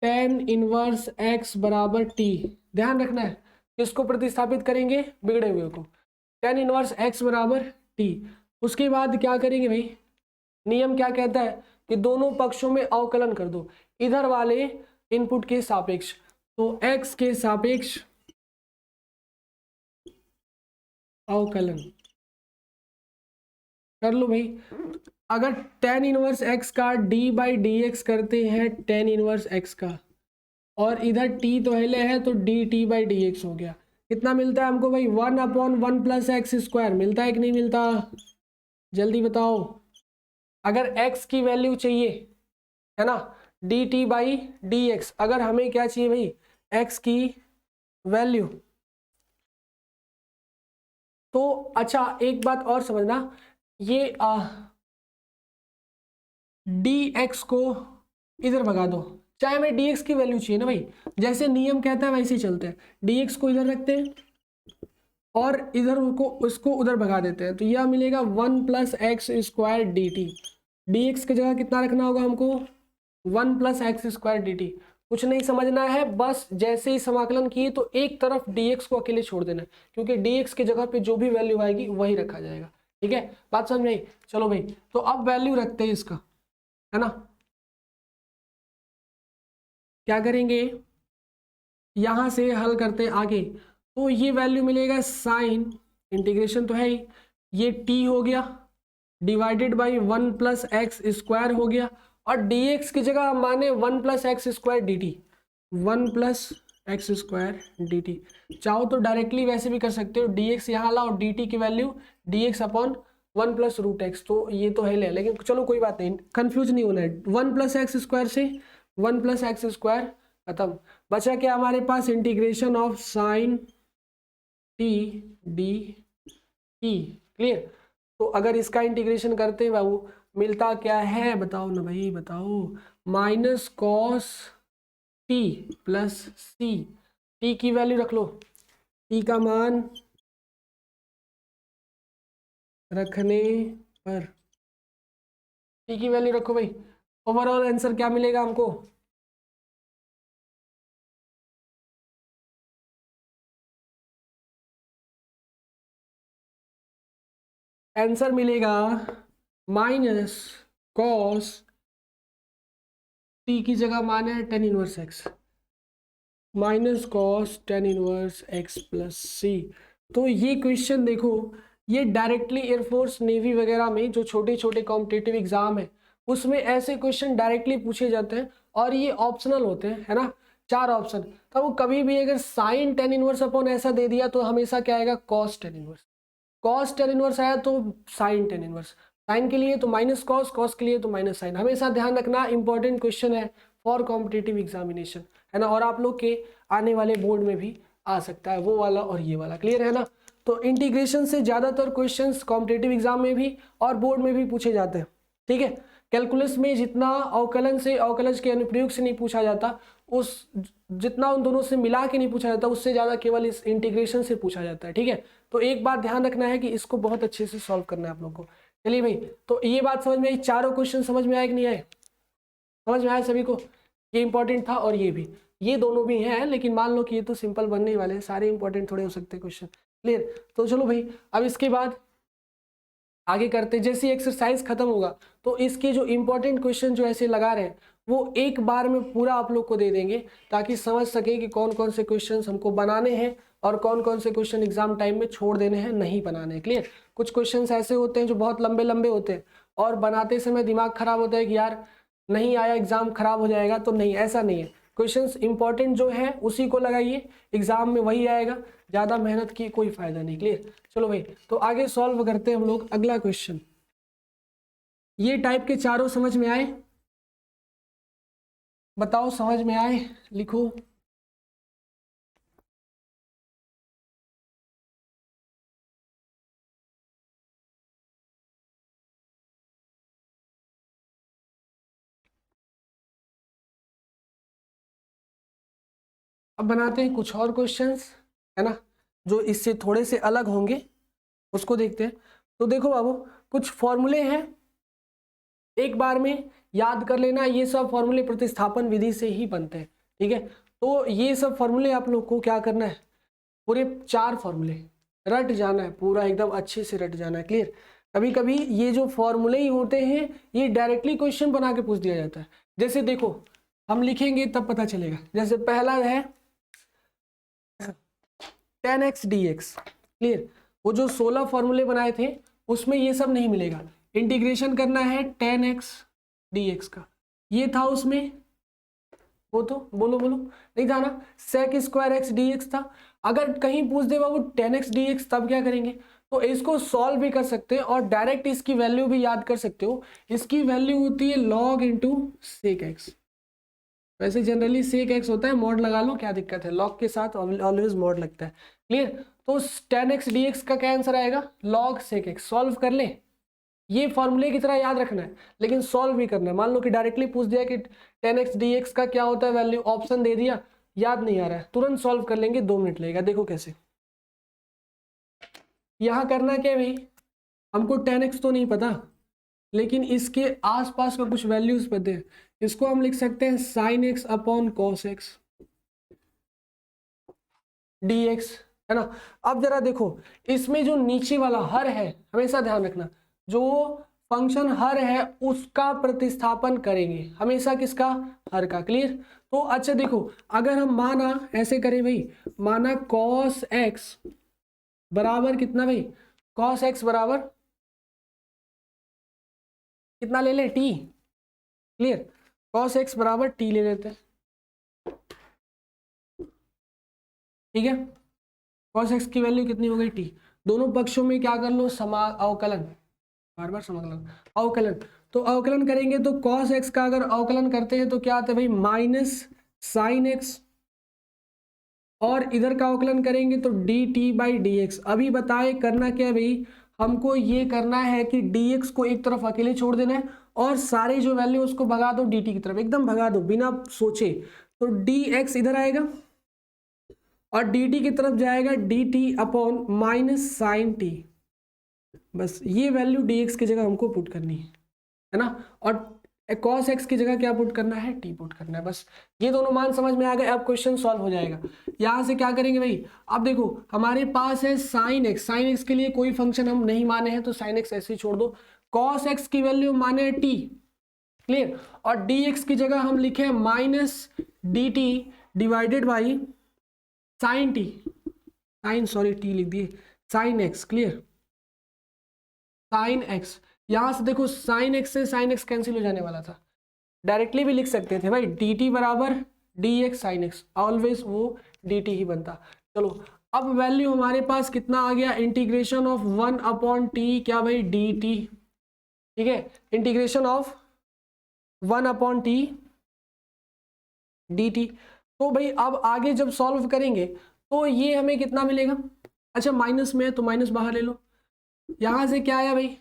tan इनवर्स x बराबर t, ध्यान रखना है किसको प्रतिस्थापित करेंगे? बिगड़े हुए को। tan इनवर्स x बराबर t, उसके बाद क्या करेंगे भाई, नियम क्या कहता है कि दोनों पक्षों में अवकलन कर दो, इधर वाले इनपुट के सापेक्ष, तो x के सापेक्ष अवकलन, कर लो भाई। अगर tan इनवर्स x का d/dx करते हैं tan इनवर्स x का, और इधर t तो पहले है तो dt/dx हो गया, कितना मिलता है हमको भाई 1/1 + x² मिलता है कि नहीं मिलता, जल्दी बताओ। अगर x की वैल्यू चाहिए है ना dt/dx, अगर हमें क्या चाहिए भाई x की वैल्यू, तो अच्छा एक बात और समझना, ये dx को इधर भगा दो, चाहे हमें dx की वैल्यू चाहिए ना भाई, जैसे नियम कहता है वैसे ही चलते हैं, dx को इधर रखते हैं और इधर उसको उधर भगा देते हैं, तो यह मिलेगा 1 + x² dt। dx की जगह कितना रखना होगा हमको 1 + x² dt। कुछ नहीं समझना है, बस जैसे ही समाकलन किए तो एक तरफ dx को अकेले छोड़ देना है, क्योंकि dx की जगह पे जो भी वैल्यू आएगी वही रखा जाएगा। ठीक है, बात समझ में आई। चलो भाई, तो अब वैल्यू रखते हैं इसका, है ना। क्या करेंगे, यहां से हल करते हैं आगे, तो ये वैल्यू मिलेगा साइन, इंटीग्रेशन तो है ही, ये t हो गया डिवाइडेड बाई 1 + x² हो गया, और dx की जगह हम माने 1 + x² dt, 1 + x² dt। चाहो तो डायरेक्टली वैसे भी कर सकते हो, dx यहाँ लाओ, dt की वैल्यू dx/1 + √x, तो ये तो है ले, लेकिन चलो कोई बात नहीं, कंफ्यूज नहीं होना है। 1 + x² से 1 + x² खत्म, बचा क्या हमारे पास integration of sine t dt। Clear, तो अगर इसका इंटीग्रेशन करते हैं बाबू, मिलता क्या है बताओ ना भाई बताओ, -cos t + c, t की वैल्यू रख लो, t का मान रखने पर t की वैल्यू रखो भाई, ओवरऑल आंसर क्या मिलेगा हमको, आंसर मिलेगा -cos t की जगह मान है tan inverse x, -cos tan inverse x + c। तो ये क्वेश्चन देखो, ये डायरेक्टली एयरफोर्स नेवी वगैरह में जो छोटे छोटे कॉम्पिटिटिव एग्जाम है उसमें ऐसे क्वेश्चन डायरेक्टली पूछे जाते हैं, और ये ऑप्शनल होते हैं, है ना, 4 ऑप्शन। तो वो कभी भी अगर साइन tan इनवर्स अपॉन ऐसा दे दिया तो हमेशा क्या आएगा cos tan inverse, cos tan inverse आया तो साइन tan इनवर्स, साइन के लिए तो -cos, cos के लिए तो -sin, हमेशा ध्यान रखना, इंपॉर्टेंट क्वेश्चन है फॉर कॉम्पिटिटिव एग्जामिनेशन, है ना, और आप लोग के आने वाले बोर्ड में भी आ सकता है वो वाला और ये वाला। क्लियर है ना, तो इंटीग्रेशन से ज़्यादातर क्वेश्चंस कॉम्पिटिटिव एग्जाम में भी और बोर्ड में भी पूछे जाते हैं। ठीक है, कैलकुलस में जितना अवकलन से अवकलज के अनुप्रयोग से नहीं पूछा जाता, उस जितना उन दोनों से मिला के नहीं पूछा जाता, उससे ज़्यादा केवल इस इंटीग्रेशन से पूछा जाता है। ठीक है, तो एक बात ध्यान रखना है कि इसको बहुत अच्छे से सॉल्व करना है आप लोग को। चलिए भाई, तो ये बात समझ में आई, चारों क्वेश्चन समझ में आए कि नहीं आए, समझ में आया सभी को, ये इंपॉर्टेंट था और ये भी, ये दोनों भी हैं, लेकिन मान लो कि ये तो सिंपल बनने ही वाले हैं, सारे इंपॉर्टेंट थोड़े हो सकते हैं क्वेश्चन। क्लियर, तो चलो भाई, अब इसके बाद आगे करते, जैसे एक्सरसाइज खत्म होगा तो इसके जो इंपॉर्टेंट क्वेश्चन जो ऐसे लगा रहे हैं वो एक बार में पूरा आप लोग को दे देंगे, ताकि समझ सके कि कौन कौन से क्वेश्चन हमको बनाने हैं और कौन कौन से क्वेश्चन एग्जाम टाइम में छोड़ देने हैं, नहीं बनाने। क्लियर, कुछ क्वेश्चन ऐसे होते हैं जो बहुत लंबे लंबे होते हैं और बनाते समय दिमाग खराब होता है कि यार नहीं आया एग्जाम खराब हो जाएगा, तो नहीं, ऐसा नहीं है, क्वेश्चंस इंपॉर्टेंट जो है उसी को लगाइए, एग्जाम में वही आएगा, ज़्यादा मेहनत की कोई फायदा नहीं। क्लियर, चलो भाई, तो आगे सॉल्व करते हैं हम लोग अगला क्वेश्चन। ये टाइप के चारों समझ में आए, बताओ समझ में आए, लिखो। अब बनाते हैं कुछ और क्वेश्चंस, है ना, जो इससे थोड़े से अलग होंगे, उसको देखते हैं। तो देखो बाबू, कुछ फॉर्मूले हैं, एक बार में याद कर लेना, ये सब फॉर्मूले प्रतिस्थापन विधि से ही बनते हैं। ठीक है, तो ये सब फॉर्मूले आप लोग को क्या करना है, पूरे 4 फॉर्मूले रट जाना है, पूरा एकदम अच्छे से रट जाना है। क्लियर, कभी कभी ये जो फॉर्मूले ही होते हैं ये डायरेक्टली क्वेश्चन बना के पूछ दिया जाता है, जैसे देखो हम लिखेंगे तब पता चलेगा। जैसे पहला है tan x dx। क्लियर, वो जो 16 फॉर्मूले बनाए थे उसमें ये सब नहीं मिलेगा। इंटीग्रेशन करना है tan x dx का, ये था उसमें, वो तो बोलो बोलो नहीं था ना, sec स्क्वायर एक्स dx था। अगर कहीं पूछ दे बाबू tan x dx तब क्या करेंगे, तो इसको सॉल्व भी कर सकते हैं और डायरेक्ट इसकी वैल्यू भी याद कर सकते हो। इसकी वैल्यू होती है log इंटू सेक एक्स। वैसे जनरली सेक एक्स होता है, मॉड लगा लो, क्या दिक्कत है, लॉग के साथ ऑलवेज मॉड लगता है। क्लियर, तो tan x dx का क्या आंसर आएगा, log सेक एक्स। सॉल्व कर ले, ये फॉर्मूले की तरह याद रखना है लेकिन सॉल्व भी करना है। मान लो कि डायरेक्टली पूछ दिया कि tan x dx का क्या होता है वैल्यू, ऑप्शन दे दिया, याद नहीं आ रहा है, तुरंत सॉल्व कर लेंगे, 2 मिनट लगेगा। देखो कैसे, यहाँ करना क्या है भाई, हमको tan x तो नहीं पता लेकिन इसके आसपास का कुछ वैल्यूज पता है, इसको हम लिख सकते हैं sin x upon cos x dx, है ना। अब जरा देखो, इसमें जो नीचे वाला हर है, हमेशा ध्यान रखना, जो फंक्शन हर है उसका प्रतिस्थापन करेंगे हमेशा, किसका, हर का। क्लियर, तो अच्छा देखो, अगर हम माना ऐसे करें भाई, माना cos x बराबर कितना भाई, cos x बराबर कितना ले ले, t। क्लियर, cos x बराबर t ले लेते हैं, ठीक है। cos x की वैल्यू कितनी हो गई, t। दोनों पक्षों में क्या कर लो, अवकलन, बार बार समाकलन, अवकलन। तो अवकलन करेंगे तो cos x का अगर अवकलन करते हैं तो क्या आता है भाई, माइनस साइन एक्स, और इधर का अवकलन करेंगे तो dt बाई डी एक्स। अभी बताए करना क्या है भाई, हमको ये करना है कि dx को एक तरफ अकेले छोड़ देना है और सारे जो वैल्यू उसको भगा दो dt की तरफ, एकदम भगा दो बिना सोचे। तो dx इधर आएगा और dt की तरफ जाएगा dt upon minus sine T. बस ये वैल्यू dx की जगह हमको पुट करनी है ना, और cos x की जगह क्या पुट करना है, t पुट करना है। बस ये दोनों मान समझ में आ गए, अब क्वेश्चन सॉल्व हो जाएगा। यहां से क्या करेंगे भाई, अब देखो हमारे पास है sin x, sin x के लिए कोई फंक्शन हम नहीं माने हैं तो sin x ऐसे ही छोड़ दो, cos x की वैल्यू माने है t। क्लियर, और dx की जगह हम लिखे minus dt divided by sine T, sine sorry T लिख दिए, sine x. Clear, sine x, यहां से देखो साइन एक्स से साइन एक्स कैंसिल हो जाने वाला था, डायरेक्टली भी लिख सकते थे भाई डी टी बराबर D x sine x, always वो डी टी ही बनता। चलो अब वैल्यू हमारे पास कितना आ गया, इंटीग्रेशन ऑफ 1 अपॉन टी, क्या भाई डी टी, ठीक है, integration of 1 upon T D T. तो भाई अब आगे जब सॉल्व करेंगे तो ये हमें कितना मिलेगा, अच्छा माइनस में है तो माइनस बाहर ले लो, यहां से क्या आया भाई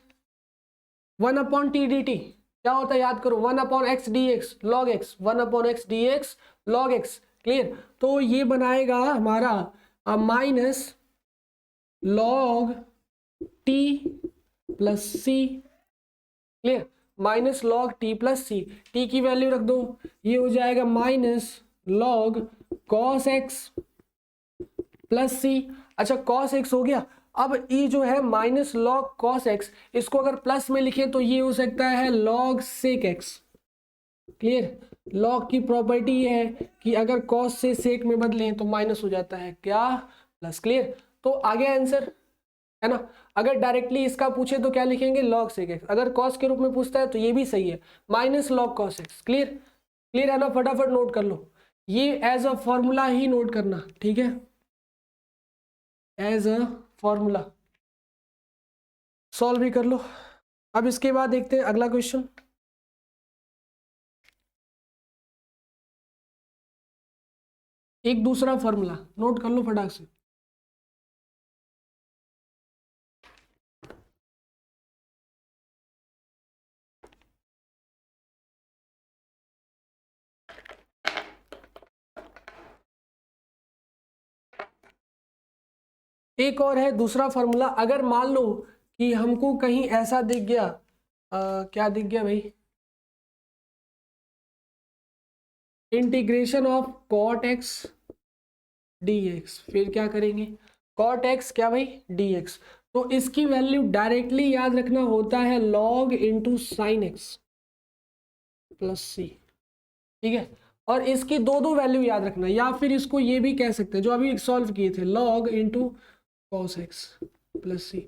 1 अपॉन टी डी टी, क्या होता है याद करो, 1 upon x D x log x, 1 upon x D x log x. Clear, तो ये बनाएगा हमारा minus log t plus C. Clear, minus log t plus C, t की वैल्यू रख दो, ये हो जाएगा minus log cos x plus C. अच्छा कॉस एक्स हो गया, अब ये जो है माइनस लॉग कॉस एक्स, इसको अगर प्लस में लिखें तो ये हो सकता है log sec x. Clear, log की प्रॉपर्टी ये है कि अगर कॉस से सेक में बदलें तो माइनस हो जाता है क्या, प्लस। क्लियर, तो आ गया आंसर, है ना। अगर डायरेक्टली इसका पूछे तो क्या लिखेंगे, लॉग सेक एक्स, अगर कॉस के रूप में पूछता है तो ये भी सही है, minus log cos x. Clear, clear है ना, फटाफट नोट कर लो, ये एज अ फॉर्मूला ही नोट करना, ठीक है, एज अ फॉर्मूला सॉल्व भी कर लो। अब इसके बाद देखते हैं अगला क्वेश्चन, एक दूसरा फॉर्मूला नोट कर लो फटाक से। एक और है दूसरा फॉर्मूला, अगर मान लो कि हमको कहीं ऐसा दिख गया, क्या दिख गया भाई, integration of cot x D x, फिर क्या करेंगे, कॉट एक्स क्या भाई डी एक्स, तो इसकी वैल्यू डायरेक्टली याद रखना होता है log into sine x plus C, ठीक है। और इसकी दो दो वैल्यू याद रखना, या फिर इसको ये भी कह सकते हैं जो अभी सॉल्व किए थे, log into cos x plus C.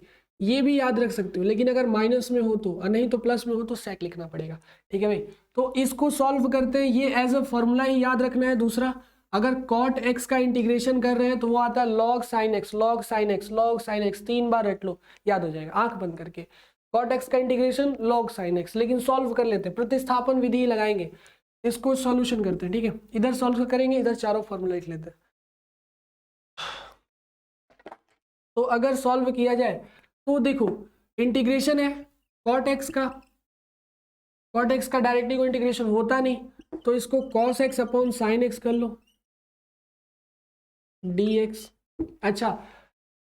ये भी याद रख सकते हो, लेकिन अगर माइनस में हो तो, और नहीं तो प्लस में हो तो सेक लिखना पड़ेगा। ठीक है भाई, तो इसको सॉल्व करते हैं, ये एज अ फॉर्मूला ही याद रखना है। दूसरा, अगर कॉट एक्स का इंटीग्रेशन कर रहे हैं तो वो आता है log sine x, log sine x, log sine x, 3 बार रट लो, याद हो जाएगा आंख बंद करके। कॉट एक्स का इंटीग्रेशन लॉग साइन एक्स, लेकिन सॉल्व कर लेते हैं, प्रतिस्थापन विधि लगाएंगे, इसको सॉल्यूशन करते हैं। ठीक है, इधर सॉल्व करेंगे, इधर चारों फॉर्मूला लिख लेते हैं। तो अगर सॉल्व किया जाए तो देखो, इंटीग्रेशन है कॉट एक्स का, कॉट एक्स का डायरेक्टली कोई इंटीग्रेशन होता नहीं, तो इसको cos x upon sine x कर लो, dx। अच्छा,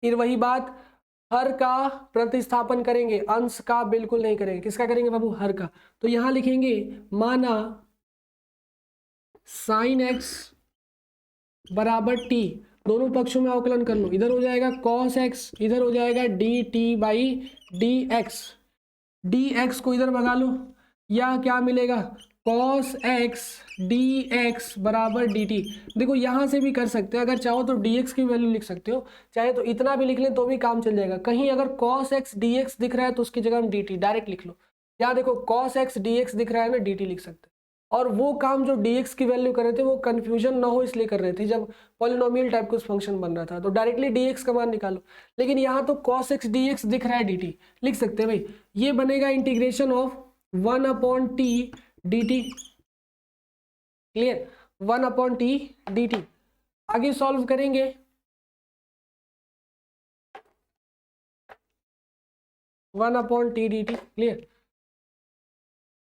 फिर वही बात, हर का प्रतिस्थापन करेंगे, अंश का बिल्कुल नहीं करेंगे। किसका करेंगे बाबू? हर का। तो यहां लिखेंगे माना साइन एक्स बराबर टी, दोनों पक्षों में अवकलन कर लो, इधर हो जाएगा cos x, इधर हो जाएगा D T by D x, D x को इधर भगा लो, या क्या मिलेगा cos x dx बराबर dt। देखो यहां से भी कर सकते हैं, अगर चाहो तो dx की वैल्यू लिख सकते हो, चाहे तो इतना भी लिख लें तो भी काम चल जाएगा। कहीं अगर cos x dx दिख रहा है तो उसकी जगह हम dt डायरेक्ट लिख लो, या देखो cos x dx दिख रहा है ना, dt लिख सकते हैं। और वो काम जो dx की वैल्यू कर रहे थे वो कंफ्यूजन ना हो इसलिए कर रहे थे, जब पॉलिनोमियल टाइप कुछ फंक्शन बन रहा था तो डायरेक्टली dx का मान निकालो, लेकिन यहाँ तो cos x dx दिख रहा है, dt लिख सकते हैं भाई। ये बनेगा integration of 1/t dt, clear, 1/t dt। आगे सॉल्व करेंगे, one upon T D T, clear.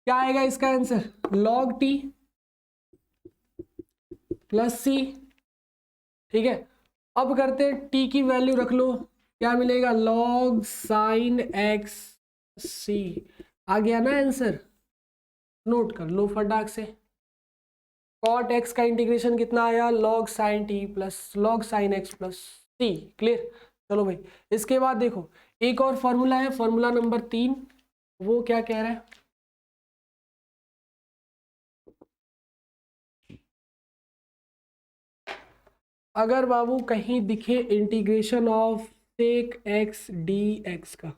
क्या आएगा इसका answer? log t plus C. ठीक है, अब करते हैं t की वैल्यू रख लो, क्या मिलेगा? log साइन एक्स सी। आ गया ना आंसर, नोट कर लो फटाक से। cot x का इंटीग्रेशन कितना आया? log sine t plus log sine x plus C, clear. चलो भाई, इसके बाद देखो एक और फॉर्मूला है, फॉर्मूला नंबर 3, वो क्या कह रहा है? अगर बाबू कहीं दिखे integration of sec x D x का,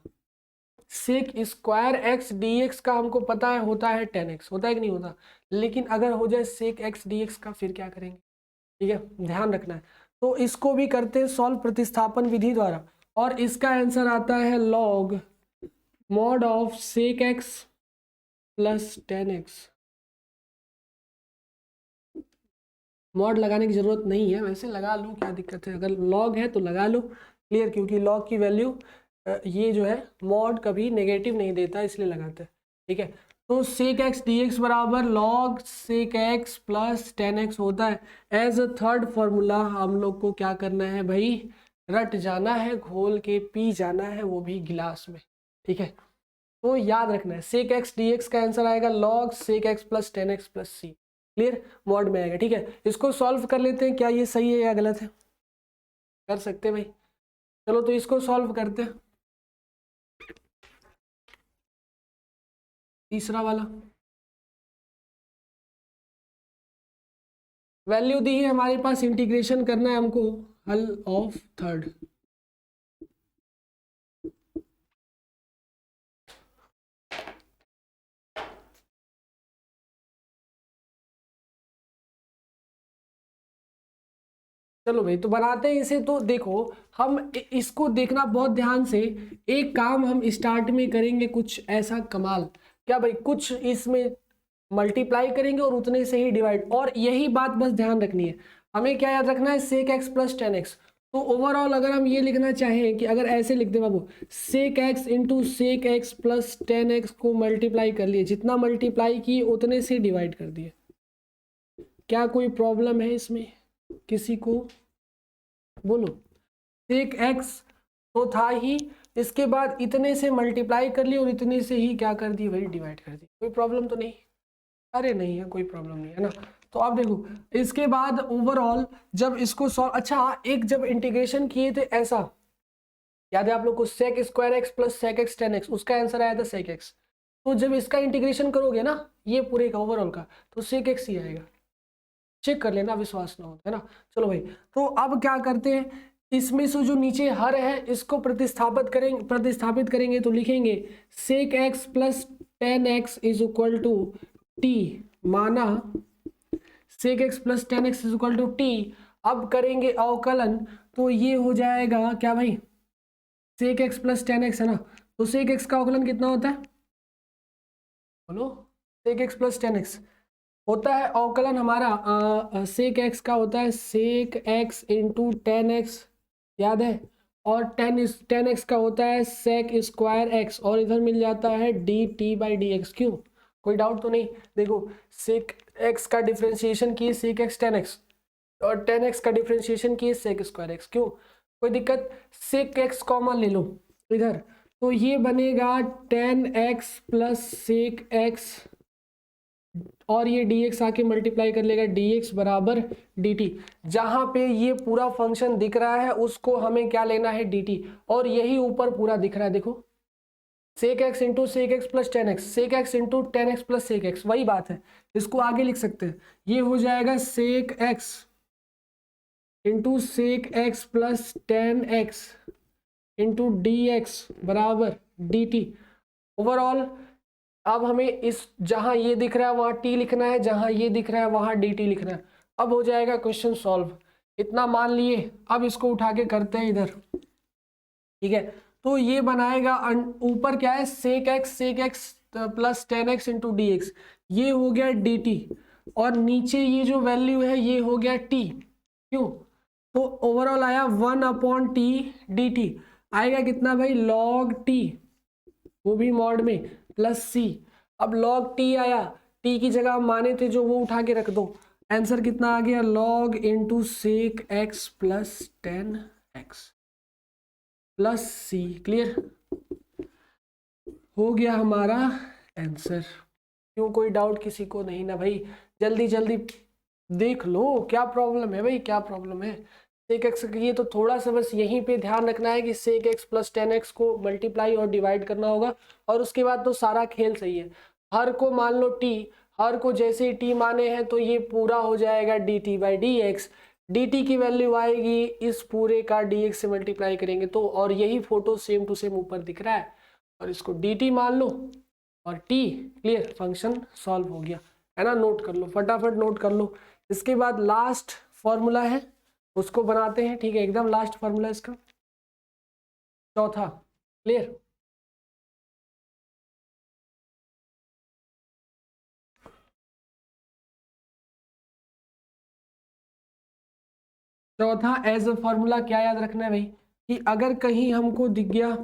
sec square x D x का हमको पता है होता है 10x, होता है कि नहीं होता, लेकिन अगर हो जाए सेक एक्स डी एक्स का फिर क्या करेंगे? ठीक है, ध्यान रखना है। तो इसको भी करते हैं सॉल्व प्रतिस्थापन विधि द्वारा, और इसका आंसर आता है log mod of sec x plus 10x। Mod लगाने की जरूरत नहीं है, वैसे लगा लो, क्या दिक्कत है, अगर लॉग है तो लगा लो, क्लियर, क्योंकि लॉग की वैल्यू ये जो है मॉड कभी नेगेटिव नहीं देता इसलिए लगाते हैं। ठीक है, तो सेक एक्स डी एक्स बराबर log sec x plus 10x होता है। एज अ थर्ड फॉर्मूला हम लोग को क्या करना है भाई? रट जाना है, घोल के पी जाना है, वो भी गिलास में। ठीक है, तो याद रखना है सेक एक्स डी एक्स का आंसर आएगा log sec x plus 10x plus C, clear, mod में आएगा। ठीक है, इसको सॉल्व कर लेते हैं, क्या ये सही है या गलत है, कर सकते हैं भाई। चलो तो इसको सॉल्व करते हैं, तीसरा वाला वैल्यू दी है हमारे पास, इंटीग्रेशन करना है हमको, हल ऑफ थर्ड। चलो भाई, तो बनाते हैं इसे। तो देखो हम इसको देखना बहुत ध्यान से, एक काम हम स्टार्ट में करेंगे कुछ ऐसा कमाल, क्या भाई, कुछ इसमें मल्टीप्लाई करेंगे और उतने से ही डिवाइड, और यही बात बस ध्यान रखनी है हमें, क्या याद रखना है? Sec x plus 10x। तो ओवरऑल अगर हम ये लिखना चाहें कि अगर ऐसे लिख दे बाबू, sec x into sec x plus 10x को मल्टीप्लाई कर लिए, जितना मल्टीप्लाई किए उतने से डिवाइड कर दिए, क्या कोई प्रॉब्लम है इसमें किसी को? बोलो, सेक एक्स तो था ही, इसके बाद इतने से मल्टीप्लाई कर लिए और इतने से ही क्या कर दिए भाई? डिवाइड कर दिए, कोई प्रॉब्लम तो नहीं? अरे नहीं है, कोई प्रॉब्लम नहीं है ना। तो अब देखो इसके बाद ओवरऑल जब इसको सॉल्व, अच्छा एक जब इंटीग्रेशन किए थे ऐसा, याद है आप लोग को, sec square x plus sec x 10x, उसका आंसर आया था सेक एक्स। तो जब इसका इंटीग्रेशन करोगे ना, ये पूरे का ओवरऑल का, तो सेक एक्स ही आएगा, चेक कर लेना, विश्वास ना हो, है ना। चलो भाई, तो अब क्या करते हैं, इसमें से जो नीचे हर है इसको प्रतिस्थापित करेंगे तो लिखेंगे sec x plus ten x is equal to T, माना sec x plus ten x is equal to T. अब करेंगे अवकलन तो ये हो जाएगा क्या भाई, sec x plus ten x है ना, तो सेक एक्स का अवकलन कितना होता है, बोलो, sec x plus ten x होता है अवकलन हमारा सेक एक्स का होता है sec x into ten x, याद है, और टेन एक्स का होता है सेक स्क्वायर एक्स, और इधर मिल जाता है D T by D x. क्यों, कोई डाउट तो नहीं? देखो सेक एक्स का डिफ्रेंशिएशन किए सेक एक्स टेन एक्स, और टेन एक्स का डिफ्रेंशिएशन किए सेक स्क्वायर एक्स। क्यों, कोई दिक्कत? सेक एक्स कॉमन ले लो इधर, तो ये बनेगा ten x plus sec x, और ये dx आके मल्टीप्लाई कर लेगा dx बराबर dt। जहां पे ये पूरा फंक्शन दिख रहा है उसको हमें क्या लेना है, dt, और यही ऊपर पूरा दिख रहा है, देखो sec x into sec x plus ten x, sec x into ten x plus sec x, वही बात है, इसको आगे लिख सकते हैं। ये हो जाएगा sec x into sec x plus ten x into D x बराबर डी टी। ओवरऑल अब हमें इस जहां ये दिख रहा है वहां टी लिखना है, जहां ये दिख रहा है वहां डी टी लिखना है। अब हो जाएगा क्वेश्चन सॉल्व, इतना मान लिए। अब इसको उठा के करते हैं इधर, ठीक है। तो ये बनाएगा ऊपर क्या है, sec x plus ten x into D x, ये हो गया डी टी, और नीचे ये जो वैल्यू है ये हो गया टी। क्यों, तो ओवरऑल आया one upon T D T, आएगा कितना भाई, लॉग टी, वो भी मॉड में, प्लस सी। अब लॉग टी आया, टी की जगह हम माने थे जो, वो उठा के रख दो, आंसर कितना आ गया, log into sec x plus ten x plus C. Clear हो गया हमारा आंसर। क्यों, कोई डाउट किसी को नहीं ना भाई? जल्दी जल्दी देख लो, क्या प्रॉब्लम है भाई, क्या प्रॉब्लम है? सेक एक्स, ये तो थोड़ा सा बस यहीं पे ध्यान रखना है कि sec x plus ten x को मल्टीप्लाई और डिवाइड करना होगा, और उसके बाद तो सारा खेल सही है। हर को मान लो टी, हर को जैसे ही टी माने हैं तो ये पूरा हो जाएगा D T by D x, D T की वैल्यू आएगी इस पूरे का डी एक्स से मल्टीप्लाई करेंगे तो, और यही फोटो सेम टू सेम ऊपर दिख रहा है, और इसको डी टी मान लो और टी। क्लियर, फंक्शन सॉल्व हो गया है ना, नोट कर लो, फटाफट नोट कर लो। इसके बाद लास्ट फॉर्मूला है उसको बनाते हैं, ठीक है, एकदम लास्ट फॉर्मूला इसका, चौथा। क्लियर, चौथा एज अ फॉर्मूला क्या याद रखना है भाई, कि अगर कहीं हमको दिख गया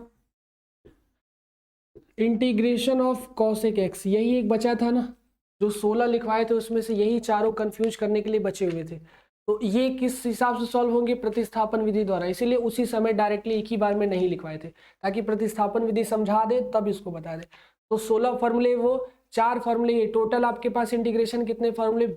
इंटीग्रेशन ऑफ कॉसेक एक्स, यही एक बचा था ना, जो 16 लिखवाए थे उसमें से यही चारों कंफ्यूज करने के लिए बचे हुए थे, तो ये किस हिसाब से सॉल्व होंगे, प्रतिस्थापन विधि द्वारा। इसीलिए उसी समय डायरेक्टली एक ही बार में नहीं लिखवाए थे, ताकि प्रतिस्थापन विधि समझा दे तब इसको बता दे। तो 16 फॉर्मूले, वो 4 फॉर्मूले, ये टोटल आपके पास इंटीग्रेशन कितने फॉर्मूले,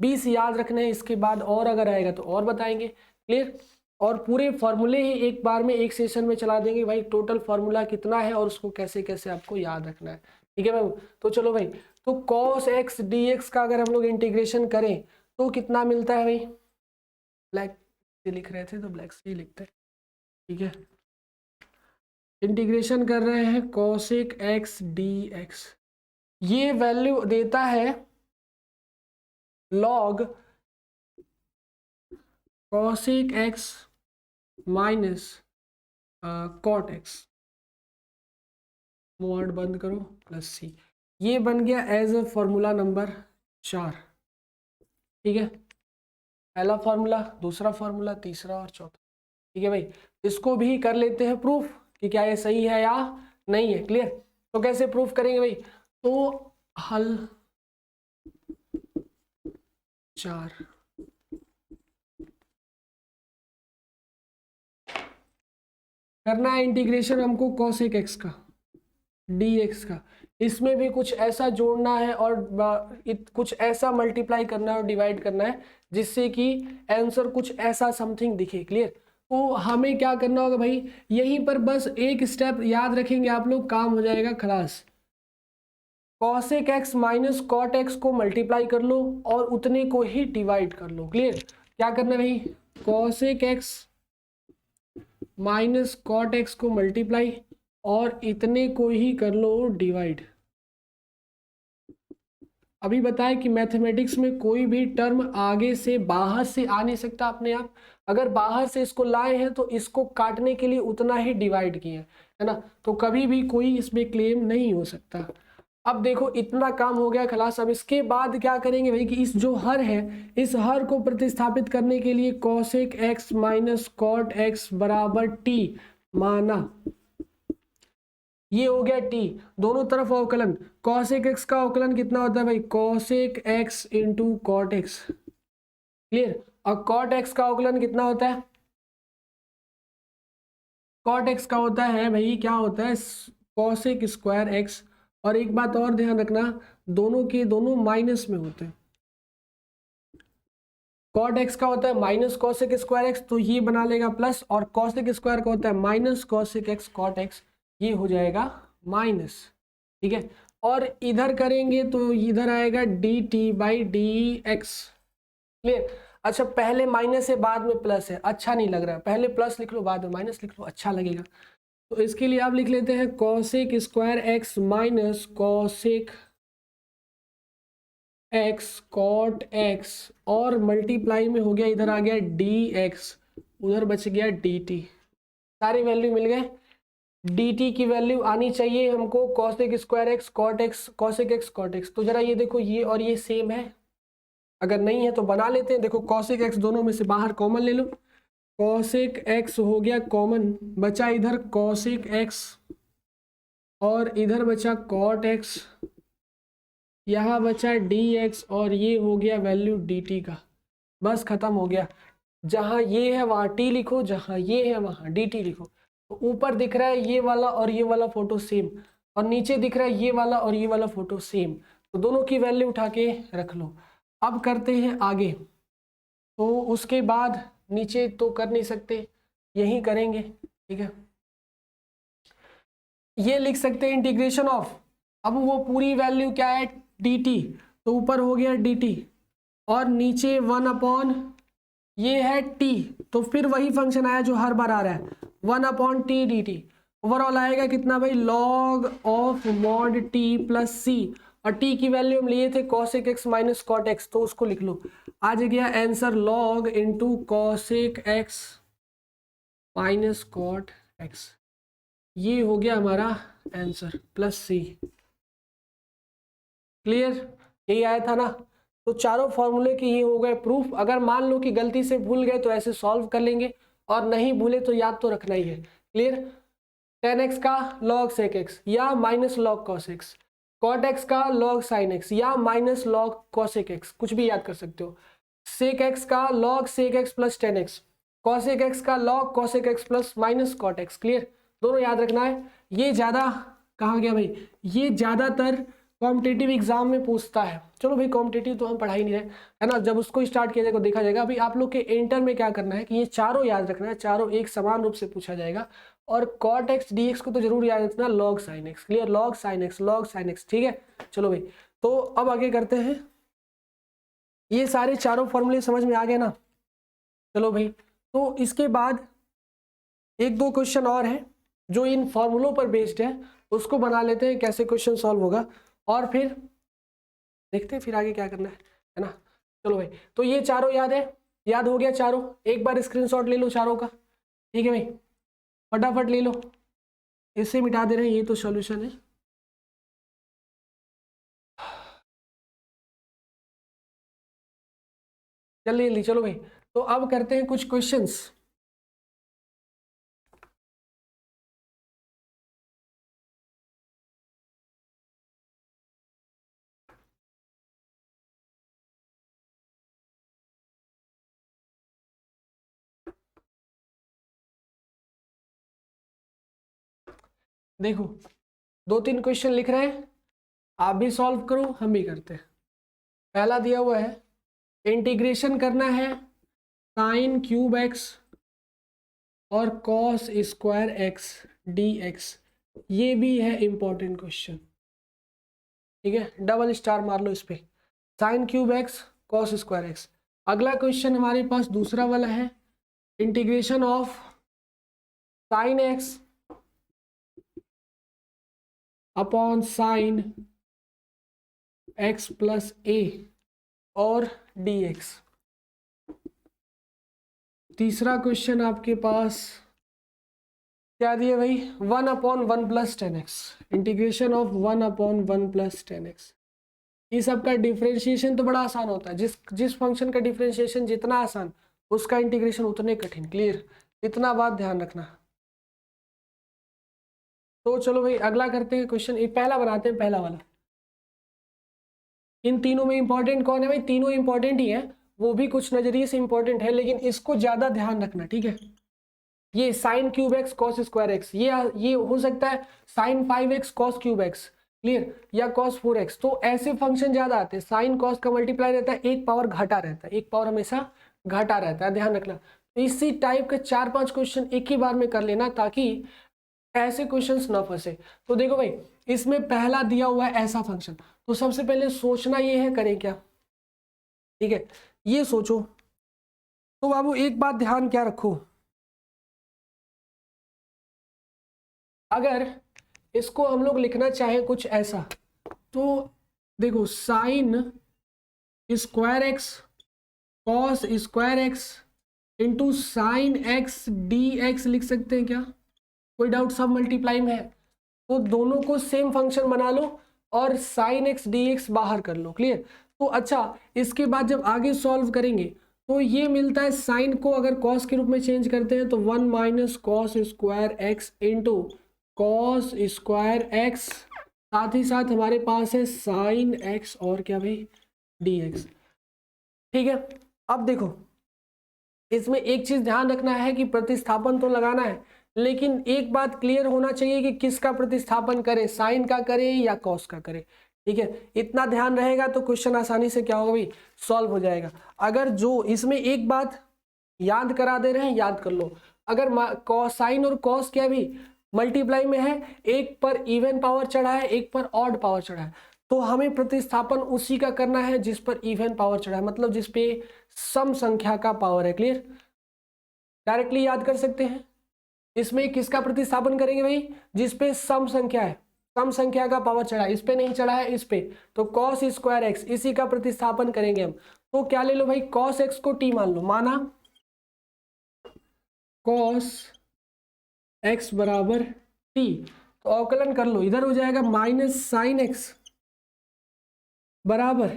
20 याद रखने हैं। इसके बाद और अगर आएगा तो और बताएंगे। क्लियर, और पूरे फॉर्मूले ही एक बार में एक सेशन में चला देंगे भाई, टोटल फॉर्मूला कितना है और उसको कैसे कैसे आपको याद रखना है, ठीक है भाई। तो चलो भाई, तो cos x dx का अगर हम लोग इंटीग्रेशन करें तो कितना मिलता है भाई, ब्लैक से लिख रहे थे तो ब्लैक से ही लिखते हैं, ठीक है। इंटीग्रेशन कर रहे हैं cosec x dx, ये वैल्यू देता है log cosec x minus cot x, word बंद करो, प्लस सी। ये बन गया एज अ फॉर्मूला नंबर 4, ठीक है। पहला फॉर्मूला, दूसरा फॉर्मूला, तीसरा और चौथा, ठीक है भाई। इसको भी कर लेते हैं प्रूफ कि क्या ये सही है या नहीं है। क्लियर, तो कैसे प्रूफ करेंगे भाई, तो हल 4, करना है इंटीग्रेशन हमको cosec x का dx का, इसमें भी कुछ ऐसा जोड़ना है और कुछ ऐसा मल्टीप्लाई करना है और डिवाइड करना है जिससे कि आंसर कुछ ऐसा समथिंग दिखे। क्लियर, तो हमें क्या करना होगा भाई, यहीं पर बस एक स्टेप याद रखेंगे आप लोग, काम हो जाएगा खलास। cosec x minus cot x को मल्टीप्लाई कर लो और उतने को ही डिवाइड कर लो। क्लियर, क्या करना है भाई, cosec x minus cot x को मल्टीप्लाई और इतने को ही कर लो डिवाइड। अभी बताएं कि मैथमेटिक्स में कोई भी टर्म आगे से बाहर से आ नहीं सकता अपने आप। अगर बाहर से इसको लाए हैं तो इसको काटने के लिए उतना ही डिवाइड किए है ना, तो कभी भी कोई इसमें क्लेम नहीं हो सकता। अब देखो इतना काम हो गया खलास। अब इसके बाद क्या करेंगे भाई कि इस जो हर है, इस हर को प्रतिस्थापित करने के लिए cosec x minus cot x बराबर टी माना। ये हो गया टी, दोनों तरफ अवकलन। कॉसेक एक्स का अवकलन कितना होता है भाई, cosec x into cot x. Clear. और कॉट एक्स का अवकलन कितना होता है, कॉट एक्स का होता है भाई, क्या होता है, कॉसेक स्क्वायर एक्स। और एक बात और ध्यान रखना, दोनों के दोनों माइनस में होते हैं। कॉट एक्स का होता है माइनस कॉसेक स्क्वायर एक्स, तो ये बना लेगा प्लस, और कॉसेक स्क्वायर का होता है minus cosec x cot x, ये हो जाएगा माइनस। ठीक है। और इधर करेंगे तो इधर आएगा D T by D x. Clear. अच्छा पहले माइनस है बाद में प्लस है, अच्छा नहीं लग रहा है, पहले प्लस लिख लो बाद में माइनस लिख लो, अच्छा लगेगा। तो इसके लिए आप लिख लेते हैं cosec square x minus cosec x cot x, और मल्टीप्लाई में हो गया, इधर आ गया डी एक्स, उधर बच गया डी टी। सारी वैल्यू मिल गए। डी टी की वैल्यू आनी चाहिए हमको cosec square x cot x, cosec x cot x. तो जरा ये देखो ये और ये सेम है, अगर नहीं है तो बना लेते हैं। देखो कॉसेक एक्स दोनों में से बाहर कॉमन ले लो, कॉसेक एक्स हो गया कॉमन, बचा इधर कॉसेक एक्स और इधर बचा कॉट एक्स, यहाँ बचा डी एक्स और ये हो गया वैल्यू डी टी का। बस खत्म हो गया। जहाँ ये है वहाँ टी लिखो, जहाँ ये है वहाँ डी टी लिखो। तो ऊपर दिख रहा है ये वाला और ये वाला फोटो सेम, और नीचे दिख रहा है ये वाला और ये वाला फोटो सेम, तो दोनों की वैल्यू उठा के रख लो। अब करते हैं आगे। तो उसके बाद नीचे तो कर नहीं सकते, यही करेंगे। ठीक है, ये लिख सकते हैं इंटीग्रेशन ऑफ, अब वो पूरी वैल्यू क्या है डी टी, तो ऊपर हो गया डी टी और नीचे 1 ये है टी, तो फिर वही फंक्शन आया जो हर बार आ रहा है 1/t डी टी। ओवरऑल आएगा कितना भाई, log of mod T plus C, और टी की वैल्यू हम लिए थे cosec x minus cot x, तो उसको लिख लो। आज गया answer log into cosec x minus cot x, ये हो गया हमारा आंसर प्लस सी। क्लियर, यही आया था ना। तो चारों फॉर्मूले के ये हो गए प्रूफ। अगर मान लो कि गलती से भूल गए तो ऐसे सॉल्व कर लेंगे, और नहीं भूले तो याद तो रखना ही है। क्लियर। tan x का log sec x या minus log cos x, cot x का log sin x या माइनस log cosec x, कुछ भी याद कर सकते हो। sec x का log sec x plus tan x, cosec x का log cosec x plus minus cot x। Clear, दोनों याद रखना है। ये ज़्यादा कहाँ गया भाई, ये ज़्यादातर कॉम्पिटिटिव एग्जाम में पूछता है। चलो भाई कॉम्पिटिटिव तो हम पढ़ा ही नहीं रहे है ना, जब उसको स्टार्ट किया जाएगा देखा जाएगा। अभी आप लोग के इंटर में क्या करना है कि ये चारों याद रखना है, चारों एक समान रूप से पूछा जाएगा। और कॉट एक्स डी एक्स को तो जरूर याद रखना, log sign x. Clear, log sine x, log sine x. ठीक है, चलो भाई तो अब आगे करते हैं। ये सारे चारों फॉर्मूले समझ में आ गए ना। चलो भाई, तो इसके बाद एक दो क्वेश्चन और है जो इन फॉर्मूलों पर बेस्ड है, उसको बना लेते हैं कैसे क्वेश्चन सॉल्व होगा, और फिर देखते हैं फिर आगे क्या करना है ना। चलो भाई, तो ये चारों याद है, याद हो गया चारों, एक बार स्क्रीनशॉट ले लो चारों का। ठीक है भाई, फटाफट ले लो, इससे मिटा दे रहे हैं, ये तो सॉल्यूशन है। जल्दी चलो भाई, तो अब करते हैं कुछ क्वेश्चंस। देखो दो तीन क्वेश्चन लिख रहे हैं, आप भी सॉल्व करो हम भी करते हैं। पहला दिया हुआ है इंटीग्रेशन करना है साइन क्यूब एक्स और cos square x D x, ये भी है इंपॉर्टेंट क्वेश्चन। ठीक है, डबल स्टार मार लो इस पे, sine cube x cos square x. अगला क्वेश्चन हमारे पास दूसरा वाला है integration of sine x upon sine x plus a और डी एक्स। तीसरा क्वेश्चन आपके पास क्या दिया भाई, 1/1 plus 10x, integration of 1/1 plus 10x। ये सब का डिफरेंशिएशन तो बड़ा आसान होता है, जिस फंक्शन का डिफरेंशिएशन जितना आसान उसका इंटीग्रेशन उतने कठिन। क्लियर, इतना बात ध्यान रखना। तो चलो भाई अगला करते हैं क्वेश्चन, ये पहला बनाते हैं, पहला वाला। इन तीनों में इंपॉर्टेंट कौन है भाई, तीनों इंपॉर्टेंट ही है, वो भी कुछ नजरिए से इंपॉर्टेंट है, लेकिन इसको ज्यादा ध्यान रखना, ठीक है। ये sine cube x cos square x, ये हो सकता है sine 5x cos cube x, clear, या कॉस 4x। तो ऐसे फंक्शन ज्यादा आते हैं, साइन कॉस का मल्टीप्लाई रहता है, एक पावर घटा रहता है, एक पावर हमेशा घटा रहता है, ध्यान रखना। तो इसी टाइप के 4-5 क्वेश्चन एक ही बार में कर लेना, ताकि ऐसे क्वेश्चंस ना फंसे। तो देखो भाई, इसमें पहला दिया हुआ है ऐसा फंक्शन, तो सबसे पहले सोचना ये है करें क्या, ठीक है, ये सोचो। तो बाबू एक बात ध्यान क्या रखो, अगर इसको हम लोग लिखना चाहें कुछ ऐसा, तो देखो sign square x cos square x into sine x D x लिख सकते हैं क्या, कोई डाउट, सब मल्टीप्लाई में है, तो दोनों को सेम फंक्शन बना लो और साइन एक्स डी एक्स बाहर कर लो, क्लियर। तो अच्छा, इसके बाद जब आगे सॉल्व करेंगे तो ये मिलता है, साइन को अगर कॉस के रूप में चेंज करते हैं तो 1 minus cos square x into cos square x, साथ ही साथ हमारे पास है साइन एक्स और क्या भाई, डी एक्स, ठीक है। अब देखो, इसमें एक चीज ध्यान रखना है कि प्रतिस्थापन तो लगाना है, लेकिन एक बात क्लियर होना चाहिए कि किसका प्रतिस्थापन करें, साइन का करें या कॉस का करें, ठीक है। इतना ध्यान रहेगा तो क्वेश्चन आसानी से क्या होगा भाई, सॉल्व हो जाएगा। अगर जो इसमें एक बात याद करा दे रहे हैं, याद कर लो, अगर साइन और कॉस क्या भी मल्टीप्लाई में है, एक पर इवन पावर चढ़ा है, एक पर ऑड पावर चढ़ा है, तो हमें प्रतिस्थापन उसी का करना है जिस पर इवन पावर चढ़ा है, मतलब जिस पे सम संख्या का पावर है, क्लियर। डायरेक्टली याद कर सकते हैं, इसमें किसका प्रतिस्थापन करेंगे भाई, जिस पे सम संख्या है, सम संख्या का पावर चढ़ा है, इस पे नहीं चढ़ा है, इस पे, तो कॉस स्क्वायर एक्स, इसी का प्रतिस्थापन करेंगे हम। तो क्या ले लो भाई, कॉस एक्स को टी मान लो, माना कॉस एक्स बराबर टी, तो अवकलन कर लो, इधर हो जाएगा माइनस साइन एक्स बराबर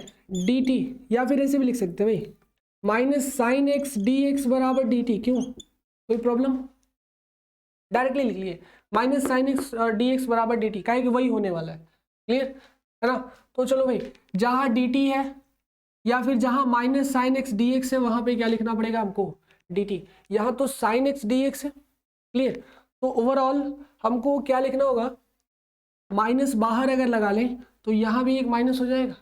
डी टी, या फिर ऐसे भी लिख सकते हैं भाई, minus sine x D x बराबर डी टी, क्यों, कोई प्रॉब्लम, डायरेक्टली लिख लिए, minus sine x D x बराबर डी टी, काहे कि वही होने वाला है, क्लियर है ना। तो चलो भाई, जहां डी टी है या फिर जहां minus sine x D x है, वहां पे क्या लिखना पड़ेगा हमको, डी टी, यहाँ तो साइन एक्स डी एक्स है, क्लियर। तो ओवरऑल हमको क्या लिखना होगा, माइनस बाहर अगर लगा लें तो यहाँ भी एक माइनस हो जाएगा,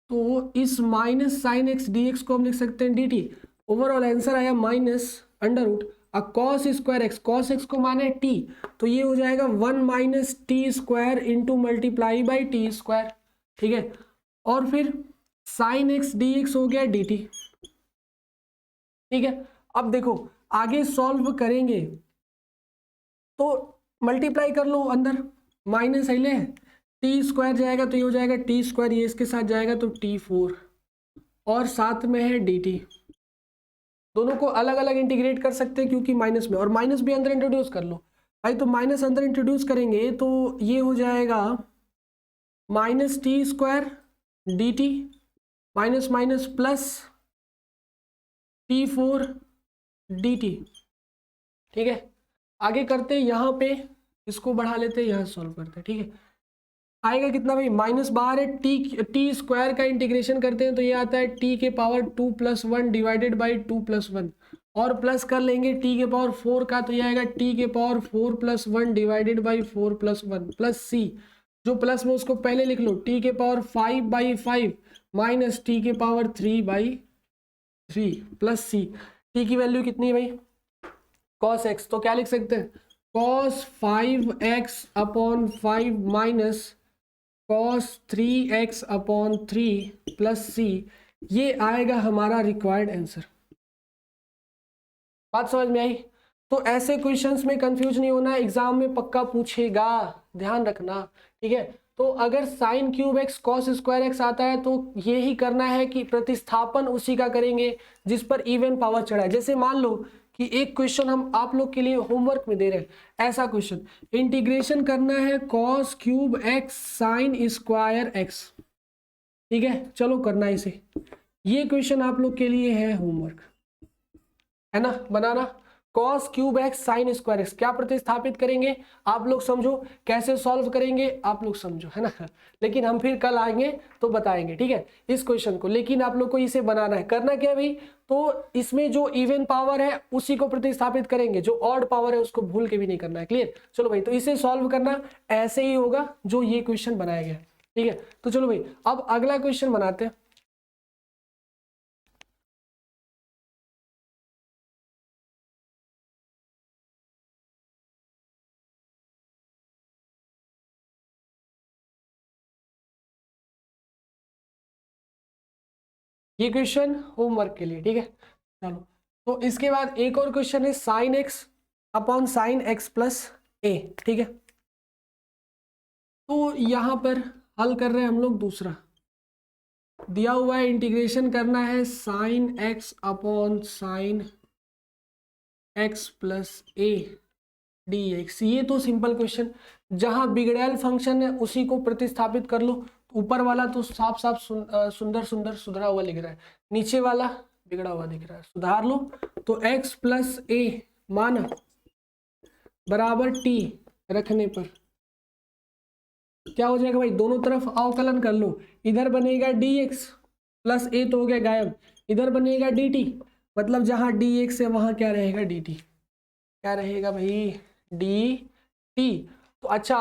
तो इस minus sine x D x को हम लिख सकते हैं डी टी। ओवरऑल आंसर आया minus under root cos square x, cos x को माने टी, तो ये हो जाएगा 1 minus T square into multiply by T square, ठीक है। और फिर साइन एक्स डी एक्स हो गया डी टी, ठीक है। अब देखो आगे सॉल्व करेंगे तो मल्टीप्लाई कर लो, अंदर माइनस है ले, टी स्क्वायर जाएगा तो ये हो जाएगा टी स्क्वायर, ये इसके साथ जाएगा तो t4, और साथ में है dt, दोनों को अलग अलग इंटीग्रेट कर सकते हैं क्योंकि माइनस में, और माइनस भी अंदर इंट्रोड्यूस कर लो भाई, तो माइनस अंदर इंट्रोड्यूस करेंगे तो ये हो जाएगा minus T square D T minus minus plus t4 dt, ठीक है। आगे करते यहाँ पे, इसको बढ़ा लेते हैं, यहाँ सॉल्व करते हैं, ठीक है। आएगा कितना भाई, माइनस बाहर है, टी स्क्वायर का इंटीग्रेशन करते हैं तो ये आता है टी के पावर 2 + 1 डिवाइडेड बाई 2 + 1, और प्लस कर लेंगे टी के पावर 4 का, तो ये आएगा टी के पावर 4 + 1 डिवाइडेड बाई 4 + 1 प्लस सी, जो प्लस में उसको पहले लिख लो, टी के पावर 5/5 माइनस टी के पावर 3/3 प्लस सी, टी की वैल्यू कितनी है भाई, कॉस एक्स, तो क्या लिख सकते हैं, cos 5x/5 minus cos 3x/3 plus C, ये आएगा हमारा रिक्वायर्ड आंसर। बात समझ में आई। तो ऐसे क्वेश्चंस में कंफ्यूज नहीं होना, एग्जाम में पक्का पूछेगा, ध्यान रखना, ठीक है। तो अगर sign cube x cos square x आता है तो ये ही करना है कि प्रतिस्थापन उसी का करेंगे जिस पर इवन पावर चढ़ा है। जैसे मान लो कि एक क्वेश्चन हम आप लोग के लिए होमवर्क में दे रहे हैं, ऐसा क्वेश्चन, इंटीग्रेशन करना है cos cube x sine square x, ठीक है, चलो करना है इसे। ये क्वेश्चन आप लोग के लिए है होमवर्क, है ना, बनाना। Cos cube x sine square x क्या प्रतिस्थापित करेंगे, आप लोग समझो, कैसे सॉल्व करेंगे आप लोग समझो, है ना। लेकिन हम फिर कल आएंगे तो बताएंगे, ठीक है, इस क्वेश्चन को। लेकिन आप लोग को इसे बनाना है। करना क्या है भाई, तो इसमें जो इवन पावर है उसी को प्रतिस्थापित करेंगे, जो ऑड पावर है उसको भूल के भी नहीं करना है। क्लियर, चलो भाई, तो इसे सॉल्व करना ऐसे ही होगा जो ये क्वेश्चन बनाया गया, ठीक है। तो चलो भाई, अब अगला क्वेश्चन बनाते हैं। ये क्वेश्चन होमवर्क के लिए, ठीक है। चलो, तो इसके बाद एक और क्वेश्चन है sine x upon sine x plus a, ठीक है। तो यहां पर हल कर रहे हैं हम लोग दूसरा, दिया हुआ है इंटीग्रेशन करना है sine x upon sine x plus A D x. ये तो सिंपल क्वेश्चन, जहां बिगड़ैल फंक्शन है उसी को प्रतिस्थापित कर लो। ऊपर वाला तो साफ साफ सुंदर सुंदर सुधरा हुआ लिख रहा है, नीचे वाला बिगड़ा हुआ दिख रहा है, सुधार लो। तो x प्लस ए माना बराबर t रखने पर क्या हो जाएगा भाई, दोनों तरफ अवकलन कर लो। इधर बनेगा dx प्लस ए तो हो गया गायब, इधर बनेगा dt, मतलब जहां dx है वहां क्या रहेगा dt, क्या रहेगा भाई dt। तो अच्छा,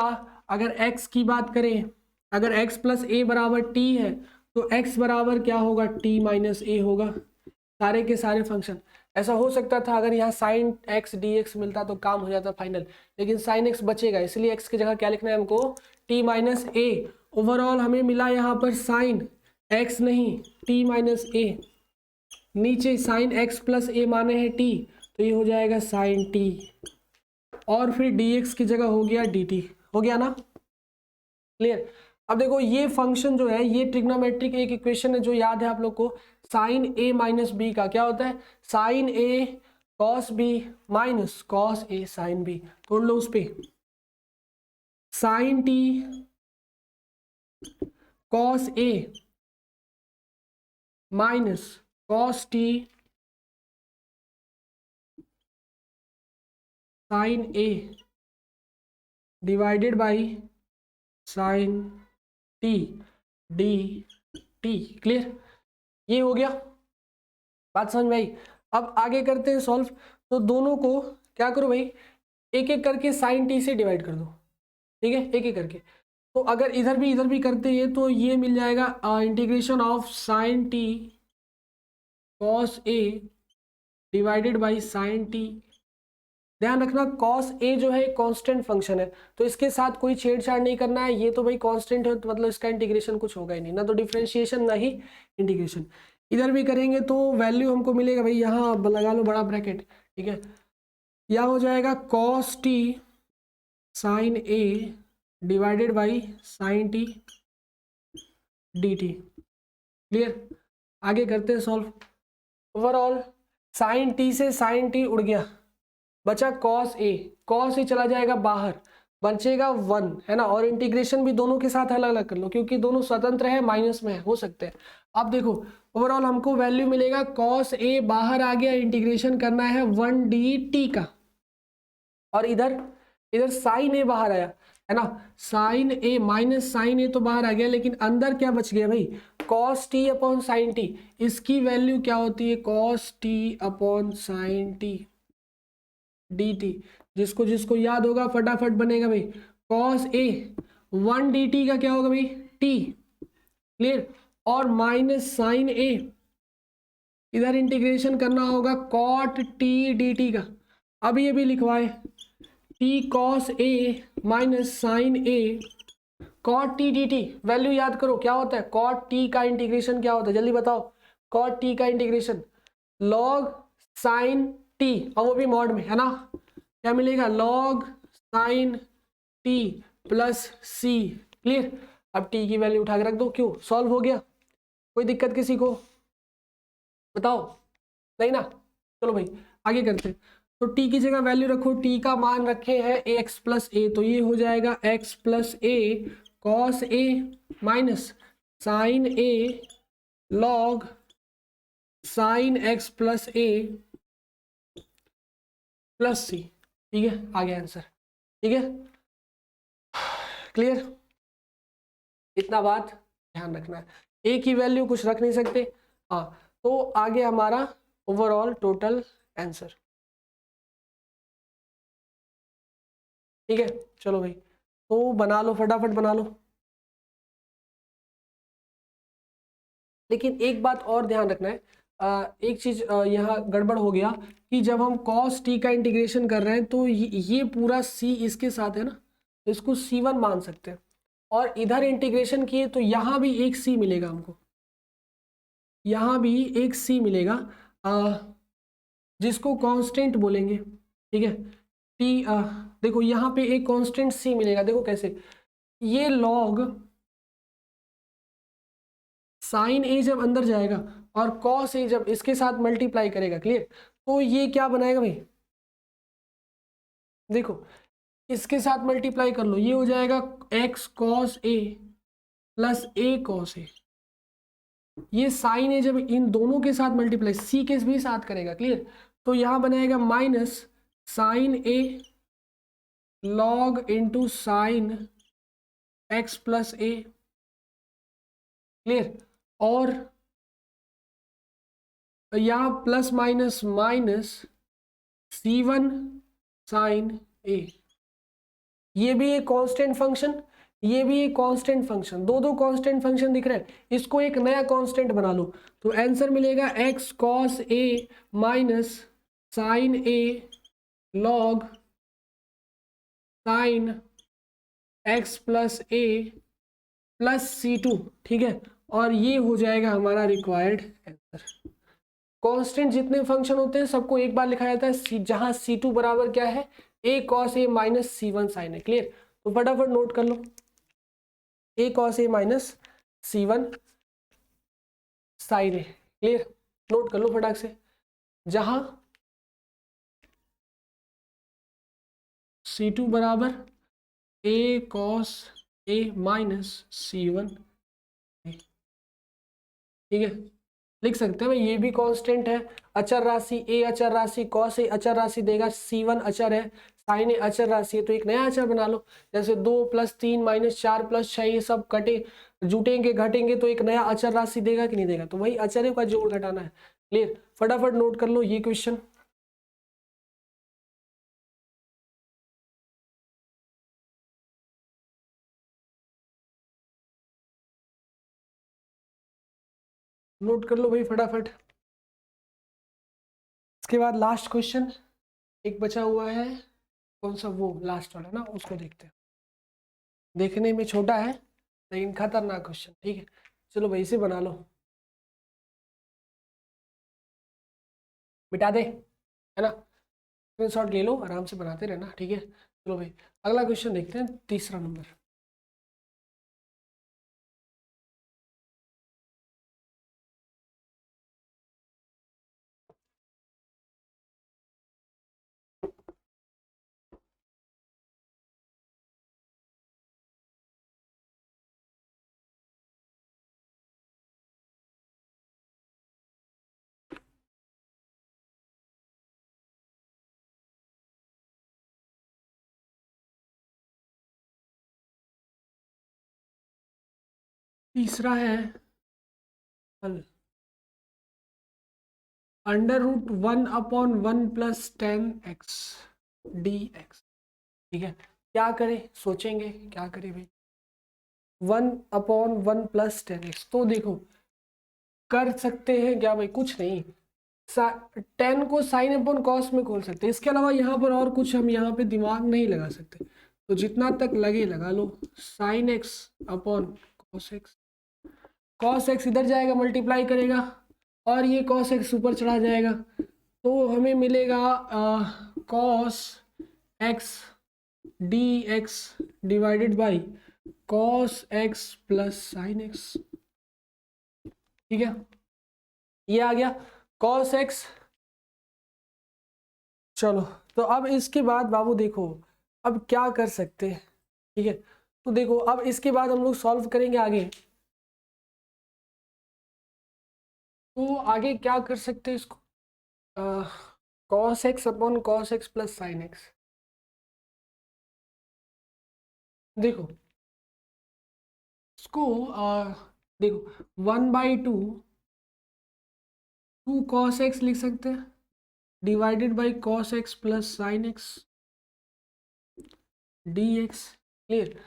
अगर x की बात करें, अगर x प्लस ए बराबर t है तो x बराबर क्या होगा t माइनस ए होगा, सारे के सारे फंक्शन। ऐसा हो सकता था अगर यहाँ साइन एक्स डी एक्स मिलता तो काम हो जाता फाइनल, लेकिन साइन एक्स बचेगा, इसलिए x की जगह क्या लिखना है हमको t माइनस ए। ओवरऑल हमें मिला यहाँ पर साइन x नहीं t माइनस ए, नीचे साइन x प्लस ए माने हैं t, तो ये हो जाएगा साइन t, और फिर dx की जगह हो गया dt, हो गया ना, क्लियर। अब देखो ये फंक्शन जो है ये ट्रिग्नोमेट्रिक एक इक्वेशन है जो याद है आप लोग को, साइन ए माइनस बी का क्या होता है, sine A cos B minus cos A sine B, तोड़ लो उस पे, sine T cos A minus cos T sine A divided by sine T D T. Clear, ये हो गया, बात समझ में आई। अब आगे करते हैं सॉल्व। तो दोनों को क्या करो भाई, एक एक करके साइन टी से डिवाइड कर दो, ठीक है, एक एक करके। तो अगर इधर भी करते हैं तो ये मिल जाएगा integration of sign T cos A divided by sine T. ध्यान रखना कॉस ए जो है कांस्टेंट फंक्शन है, तो इसके साथ कोई छेड़छाड़ नहीं करना है, ये तो भाई कांस्टेंट है तो मतलब इसका इंटीग्रेशन कुछ होगा ही नहीं, ना तो डिफरेंशिएशन ना ही इंटीग्रेशन। इधर भी करेंगे तो वैल्यू हमको मिलेगा भाई, यहाँ लगा लो बड़ा ब्रैकेट, ठीक है, यह हो जाएगा cos T sine A divided by sine T D T. Clear, आगे करते हैं सॉल्व। ओवरऑल साइन टी से साइन टी उड़ गया, बचा कॉस ए चला जाएगा बाहर, बचेगा 1, है ना। और इंटीग्रेशन भी दोनों के साथ अलग अलग कर लो क्योंकि दोनों स्वतंत्र है, माइनस में हो सकते हैं। अब देखो ओवरऑल हमको वैल्यू मिलेगा कॉस ए बाहर आ गया, इंटीग्रेशन करना है 1dt का, और इधर साइन ए बाहर आया, है ना, साइन ए माइनस साइन ए तो बाहर आ गया, लेकिन अंदर क्या बच गया भाई, cos T upon sine T. इसकी वैल्यू क्या होती है, cos T upon sine T D T. जिसको जिसको याद होगा फटाफट बनेगा भाई, कॉस ए 1dt का क्या होगा भाई टी, क्लियर, और माइनस साइन ए, इधर इंटीग्रेशन करना होगा कॉट टी डी टी का। अब ये भी लिखवाए T cos A minus sine a cot t D t. Value याद करो क्या होता है, कॉट टी का इंटीग्रेशन क्या होता है, जल्दी बताओ, कॉट टी का इंटीग्रेशन लॉग साइन टी, और वो भी मॉड में, है ना। क्या मिलेगा, log sin t plus C. Clear. अब t की वैल्यू उठा के रख दो, क्यों, सॉल्व हो गया। कोई दिक्कत किसी को, बताओ, नहीं ना। चलो भाई आगे करते हैं। तो t की जगह वैल्यू रखो, t का मान रखे हैं x प्लस ए, तो ये हो जाएगा x plus A cos A minus sine A log sine x plus A plus C. ठीक है, आ गया आंसर। ठीक है, क्लियर। इतना बात ध्यान रखना है, ए की वैल्यू कुछ रख नहीं सकते। हाँ, तो आगे हमारा ओवरऑल टोटल आंसर। ठीक है, चलो भाई, तो बना लो, फटाफट बना लो। लेकिन एक बात और ध्यान रखना है, एक चीज यहाँ गड़बड़ हो गया कि जब हम cos t का इंटीग्रेशन कर रहे हैं तो ये पूरा c इसके साथ है ना, तो इसको c1 मान सकते हैं। और इधर इंटीग्रेशन किए तो यहाँ भी एक c मिलेगा हमको, यहाँ भी एक c मिलेगा, जिसको कांस्टेंट बोलेंगे। ठीक है, t देखो यहाँ पे एक कांस्टेंट c मिलेगा। देखो कैसे, ये लॉग साइन ए जब अंदर जाएगा और कॉस ए जब इसके साथ मल्टीप्लाई करेगा, क्लियर, तो ये क्या बनाएगा भाई, देखो इसके साथ मल्टीप्लाई कर लो, ये हो जाएगा x cos A plus A cos A. ये साइन ए जब इन दोनों के साथ मल्टीप्लाई सी के भी साथ करेगा, क्लियर, तो यहां बनाएगा minus sine A log into sine x plus a. Clear. और यहाँ plus minus minus c1 sine a. ये भी एक कांस्टेंट फंक्शन, ये भी एक कांस्टेंट फंक्शन, दो कांस्टेंट फंक्शन दिख रहे हैं, इसको एक नया कांस्टेंट बना लो, तो आंसर मिलेगा x cos a minus sine A log sine x plus A plus c2। ठीक है, और ये हो जाएगा हमारा रिक्वायर्ड आंसर। कांस्टेंट जितने फंक्शन होते हैं सबको एक बार लिखा जाता है, जहां c2 बराबर क्या है, a cos a minus c1 sine है। क्लियर, तो फटाफट नोट कर लो, a cos a minus c1 sine है। क्लियर, नोट कर लो फटाक से, जहां c2 बराबर a cos a minus c1। ठीक है, लिख सकते हैं भाई, ये भी कांस्टेंट है, अचर राशि, ए अचर राशि, कॉस ए अचर राशि देगा, c1 अचर है, साइन ए अचर राशि है, तो एक नया अचर बना लो। जैसे 2 + 3 - 4 + 6 ये सब कटे जुटेंगे घटेंगे तो एक नया अचर राशि देगा कि नहीं देगा, तो वही अचर का जोड़ घटाना है। क्लियर, फटाफट नोट कर लो ये क्वेश्चन। नोट कर लो भाई फटाफट। इसके बाद लास्ट क्वेश्चन एक बचा हुआ है, कौन सा, वो लास्ट वाला ना, उसको देखते हैं। देखने में छोटा है लेकिन खतरनाक क्वेश्चन। ठीक है, चलो भाई इसे बना लो, मिटा दे, है ना, स्क्रीनशॉट ले लो, आराम से बनाते रहना। ठीक है, चलो भाई अगला क्वेश्चन देखते हैं, तीसरा नंबर। तीसरा है √1/1 + 10x dx। ठीक है, क्या करें, सोचेंगे क्या करें भाई, 1/1 + 10x, तो देखो कर सकते हैं क्या भाई, कुछ नहीं, 10 को साइन अपॉन कॉस में खोल सकते हैं, इसके अलावा यहाँ पर और कुछ हम यहाँ पे दिमाग नहीं लगा सकते, तो जितना तक लगे लगा लो, sine x upon cos x, cos x इधर जाएगा मल्टीप्लाई करेगा और ये कॉस एक्स ऊपर चढ़ा जाएगा, तो हमें मिलेगा cos x dx divided by cos x plus sine x। ठीक है, ये आ गया cos x। चलो, तो अब इसके बाद बाबू देखो अब क्या कर सकते हैं। ठीक है, तो देखो अब इसके बाद हम लोग सॉल्व करेंगे आगे। तो आगे क्या कर सकते हैं इसको, cos x upon cos x plus sine x। देखो इसको देखो 1/2 cos x लिख सकते हैं divided by cos x plus sine x dx। Clear.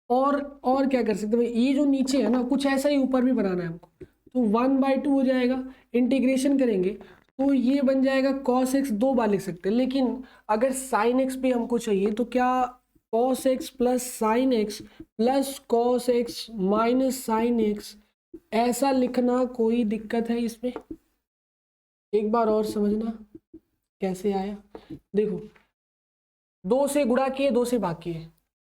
और क्या कर सकते हैं भाई, ये जो नीचे है ना कुछ ऐसा ही ऊपर भी बनाना है हमको, तो 1/2 हो जाएगा, इंटीग्रेशन करेंगे तो ये बन जाएगा cos x, 2 बार लिख सकते हैं। लेकिन अगर sin x भी हमको चाहिए तो क्या cos x plus sine x plus cos x minus sine x, ऐसा लिखना कोई दिक्कत है इसमें? एक बार और समझना कैसे आया। देखो 2 से गुणा किए 2 से भाग किए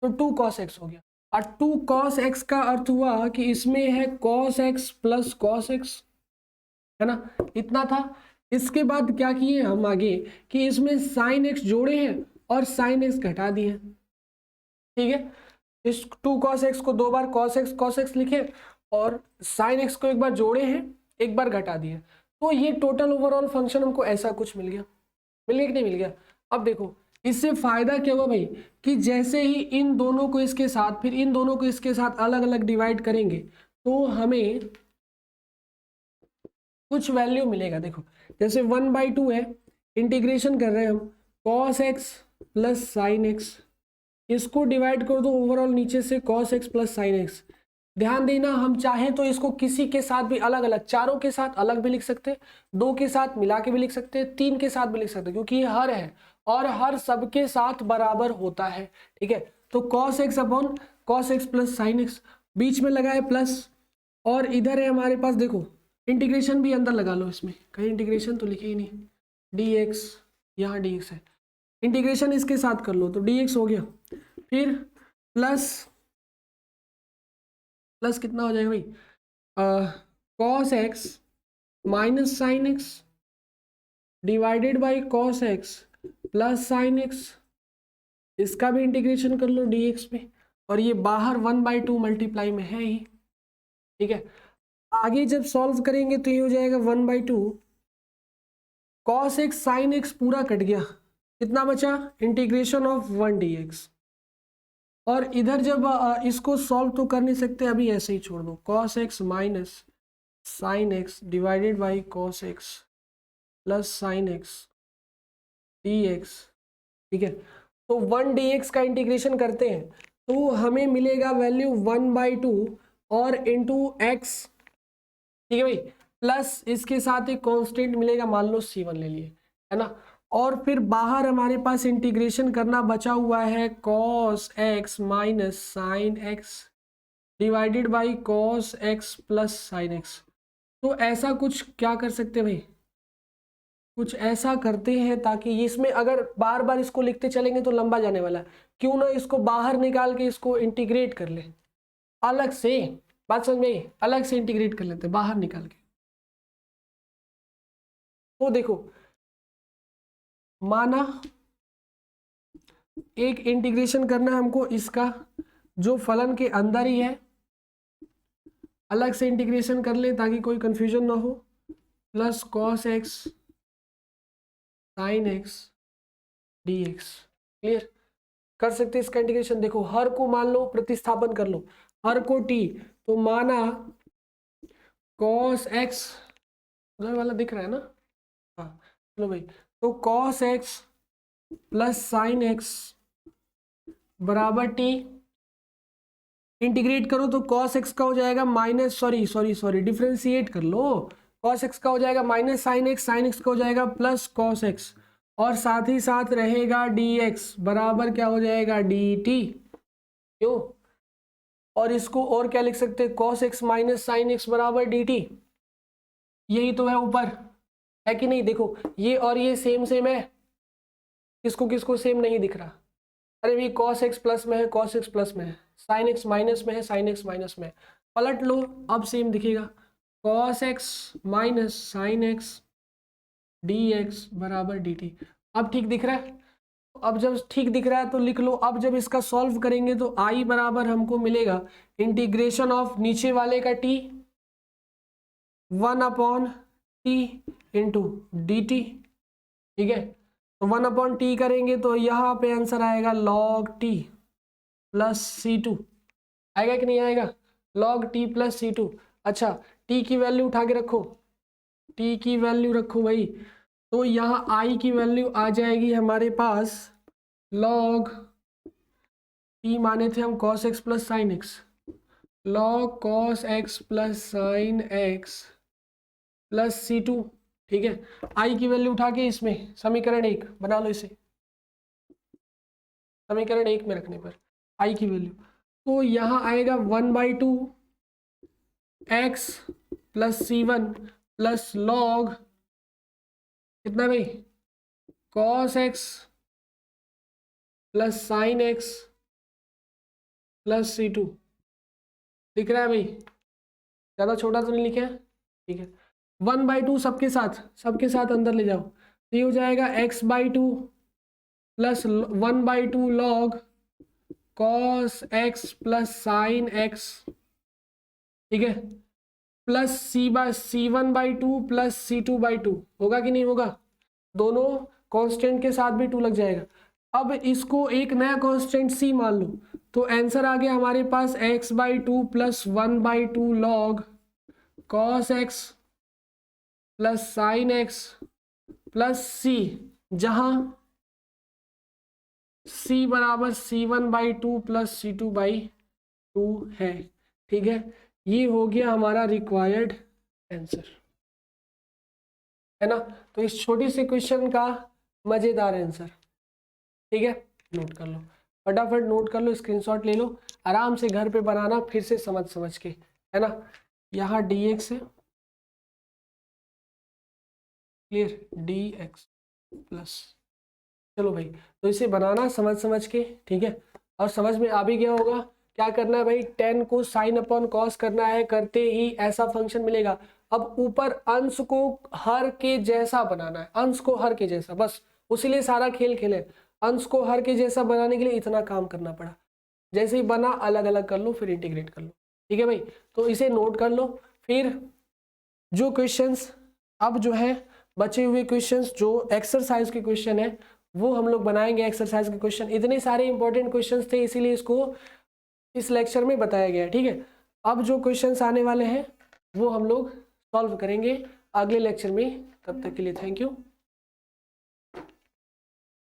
तो 2 cos x हो गया, और 2 cos x का अर्थ हुआ कि इसमें है cos x plus cos x, है ना, इतना था। इसके बाद क्या किए हम आगे कि इसमें sin x जोड़े हैं और sin x घटा दिए। ठीक है, इस 2 cos x को 2 बार cos x लिखे और sin x को एक बार जोड़े हैं एक बार घटा दिए, तो ये टोटल ओवरऑल फंक्शन हमको ऐसा कुछ मिल गया। मिल गया कि नहीं मिल गया? अब देखो इससे फायदा क्या हुआ भाई कि जैसे ही इन दोनों को इसके साथ फिर इन दोनों को इसके साथ अलग अलग डिवाइड करेंगे तो हमें कुछ वैल्यू मिलेगा। देखो जैसे 1/2 है, इंटीग्रेशन कर रहे हैं हम cos x plus sine x, इसको डिवाइड कर दो ओवरऑल नीचे से cos x plus sine x। ध्यान देना हम चाहें तो इसको किसी के साथ भी अलग अलग, चारों के साथ अलग भी लिख सकते हैं, 2 के साथ मिला के भी लिख सकते हैं, 3 के साथ भी लिख सकते हैं, क्योंकि ये हर है और हर सबके साथ बराबर होता है। ठीक है, तो cos x upon cos x plus sine x, बीच में लगा है प्लस, और इधर है हमारे पास देखो इंटीग्रेशन भी अंदर लगा लो, इसमें कहीं इंटीग्रेशन तो लिखे ही नहीं, dx, यहाँ dx है, इंटीग्रेशन इसके साथ कर लो तो dx हो गया, फिर प्लस कितना हो जाएगा भाई, cos x minus sine x divided by cos x plus sine x, इसका भी इंटीग्रेशन कर लो dx में, और ये बाहर 1/2 मल्टीप्लाई में है ही। ठीक है, आगे जब सॉल्व करेंगे तो ये हो जाएगा 1/2 cos x साइन x पूरा कट गया, कितना बचा इंटीग्रेशन ऑफ 1 dx, और इधर जब इसको सॉल्व तो कर नहीं सकते अभी, ऐसे ही छोड़ दो, cos x minus sine x divided by cos x plus sine x dx। ठीक है, तो 1 dx का इंटीग्रेशन करते हैं तो हमें मिलेगा वैल्यू 1/2 और इंटू x। ठीक है भाई, प्लस इसके साथ एक कांस्टेंट मिलेगा, मान लो c1 ले लिए, है ना, और फिर बाहर हमारे पास इंटीग्रेशन करना बचा हुआ है cos x minus sine x divided by cos x plus sine x। तो ऐसा कुछ क्या कर सकते हैं भाई, कुछ ऐसा करते हैं ताकि इसमें अगर बार बार इसको लिखते चलेंगे तो लंबा जाने वाला है, क्यों ना इसको बाहर निकाल के इसको इंटीग्रेट कर ले अलग से, बात समझ में, अलग से इंटीग्रेट कर लेते हैं बाहर निकाल के। तो देखो माना एक इंटीग्रेशन करना है हमको इसका जो फलन के अंदर ही है, अलग से इंटीग्रेशन कर ले ताकि कोई कंफ्यूजन ना हो, plus cos x sine x dx। क्लियर, कर सकते हैं इसका इंटीग्रेशन। देखो हर को मान लो प्रतिस्थापन कर लो, हर को t, तो माना cos x उधर वाला दिख रहा है ना, हाँ चलो भाई, तो cos x plus sine x बराबर t, इंटीग्रेट करो तो cos x का हो जाएगा माइनस सॉरी डिफ्रेंशिएट कर लो, cos x का हो जाएगा माइनस साइन x का हो जाएगा प्लस cos x, और साथ ही साथ रहेगा dx बराबर क्या हो जाएगा dt। क्यों, और इसको और क्या लिख सकते हैं, cos x minus sine x बराबर dt, यही तो है ऊपर। है कि नहीं? देखो ये और ये सेम सेम है, किसको किसको सेम नहीं दिख रहा? अरे भाई cos x प्लस में है, cos x प्लस में है, sin x माइनस में है, sin x माइनस में है, पलट लो अब सेम दिखेगा, cos x minus sin x dx बराबर dt। अब ठीक दिख रहा है? अब जब ठीक दिख रहा है तो लिख लो। अब जब इसका सॉल्व करेंगे तो i बराबर हमको मिलेगा इंटीग्रेशन ऑफ नीचे वाले का t 1/t into D T, ठीक है। तो 1/t करेंगे तो यहाँ पे आंसर आएगा log t प्लस c2, आएगा कि नहीं आएगा? log t plus c2। अच्छा t की वैल्यू उठा के रखो, t की वैल्यू रखो भाई, तो यहाँ i की वैल्यू आ जाएगी हमारे पास log t माने थे हम cos x plus sine x, log cos x plus sine x plus c2, ठीक है। i की वैल्यू उठा के इसमें समीकरण 1 बना लो, इसे समीकरण 1 में रखने पर i की वैल्यू, तो यहाँ आएगा 1/2 x plus c1 plus log कितना भाई cos x plus sine x plus c2, दिख रहा है भाई? ज़्यादा छोटा तो नहीं लिखे हैं, ठीक है। 1/2 सबके साथ अंदर ले जाओ, तो ये हो जाएगा x/2 plus 1/2 log cos x plus sine x, ठीक है, प्लस c1/2 प्लस c2/2, होगा कि नहीं होगा? दोनों कांस्टेंट के साथ भी 2 लग जाएगा। अब इसको एक नया कांस्टेंट c मान लो, तो आंसर आ गया हमारे पास x/2 plus 1/2 log cos x plus sine x plus c, जहां c बराबर c1/2 प्लस c2/2 है, ठीक है। ये हो गया हमारा रिक्वायर्ड आंसर, है ना। तो इस छोटी सी क्वेश्चन का मजेदार आंसर, ठीक है, नोट कर लो, फटाफट नोट कर लो, स्क्रीनशॉट ले लो, आराम से घर पे बनाना फिर से समझ के, है ना। यहाँ dx है, क्लियर, dx प्लस, चलो भाई, तो इसे बनाना समझ के, ठीक है। और समझ में आ भी गया होगा क्या करना है भाई, tan को sin अपॉन cos करना है, करते ही ऐसा फंक्शन मिलेगा। अब ऊपर अंश को हर के जैसा बनाना है, अंश को हर के जैसा, बस उसीलिए सारा खेल खेले, अंश को हर के जैसा बनाने के लिए इतना काम करना पड़ा। जैसे ही बना अलग अलग कर लो, फिर इंटीग्रेट कर लो, ठीक है भाई। तो इसे नोट कर लो। फिर जो क्वेश्चंस अब जो है बचे हुए क्वेश्चंस जो एक्सरसाइज के क्वेश्चन है वो हम लोग बनाएंगे। एक्सरसाइज के क्वेश्चन इतने सारे इंपॉर्टेंट क्वेश्चंस थे, इसीलिए इसको इस लेक्चर में बताया गया है, ठीक है। अब जो क्वेश्चंस आने वाले हैं वो हम लोग सॉल्व करेंगे अगले लेक्चर में। तब तक के लिए थैंक यू।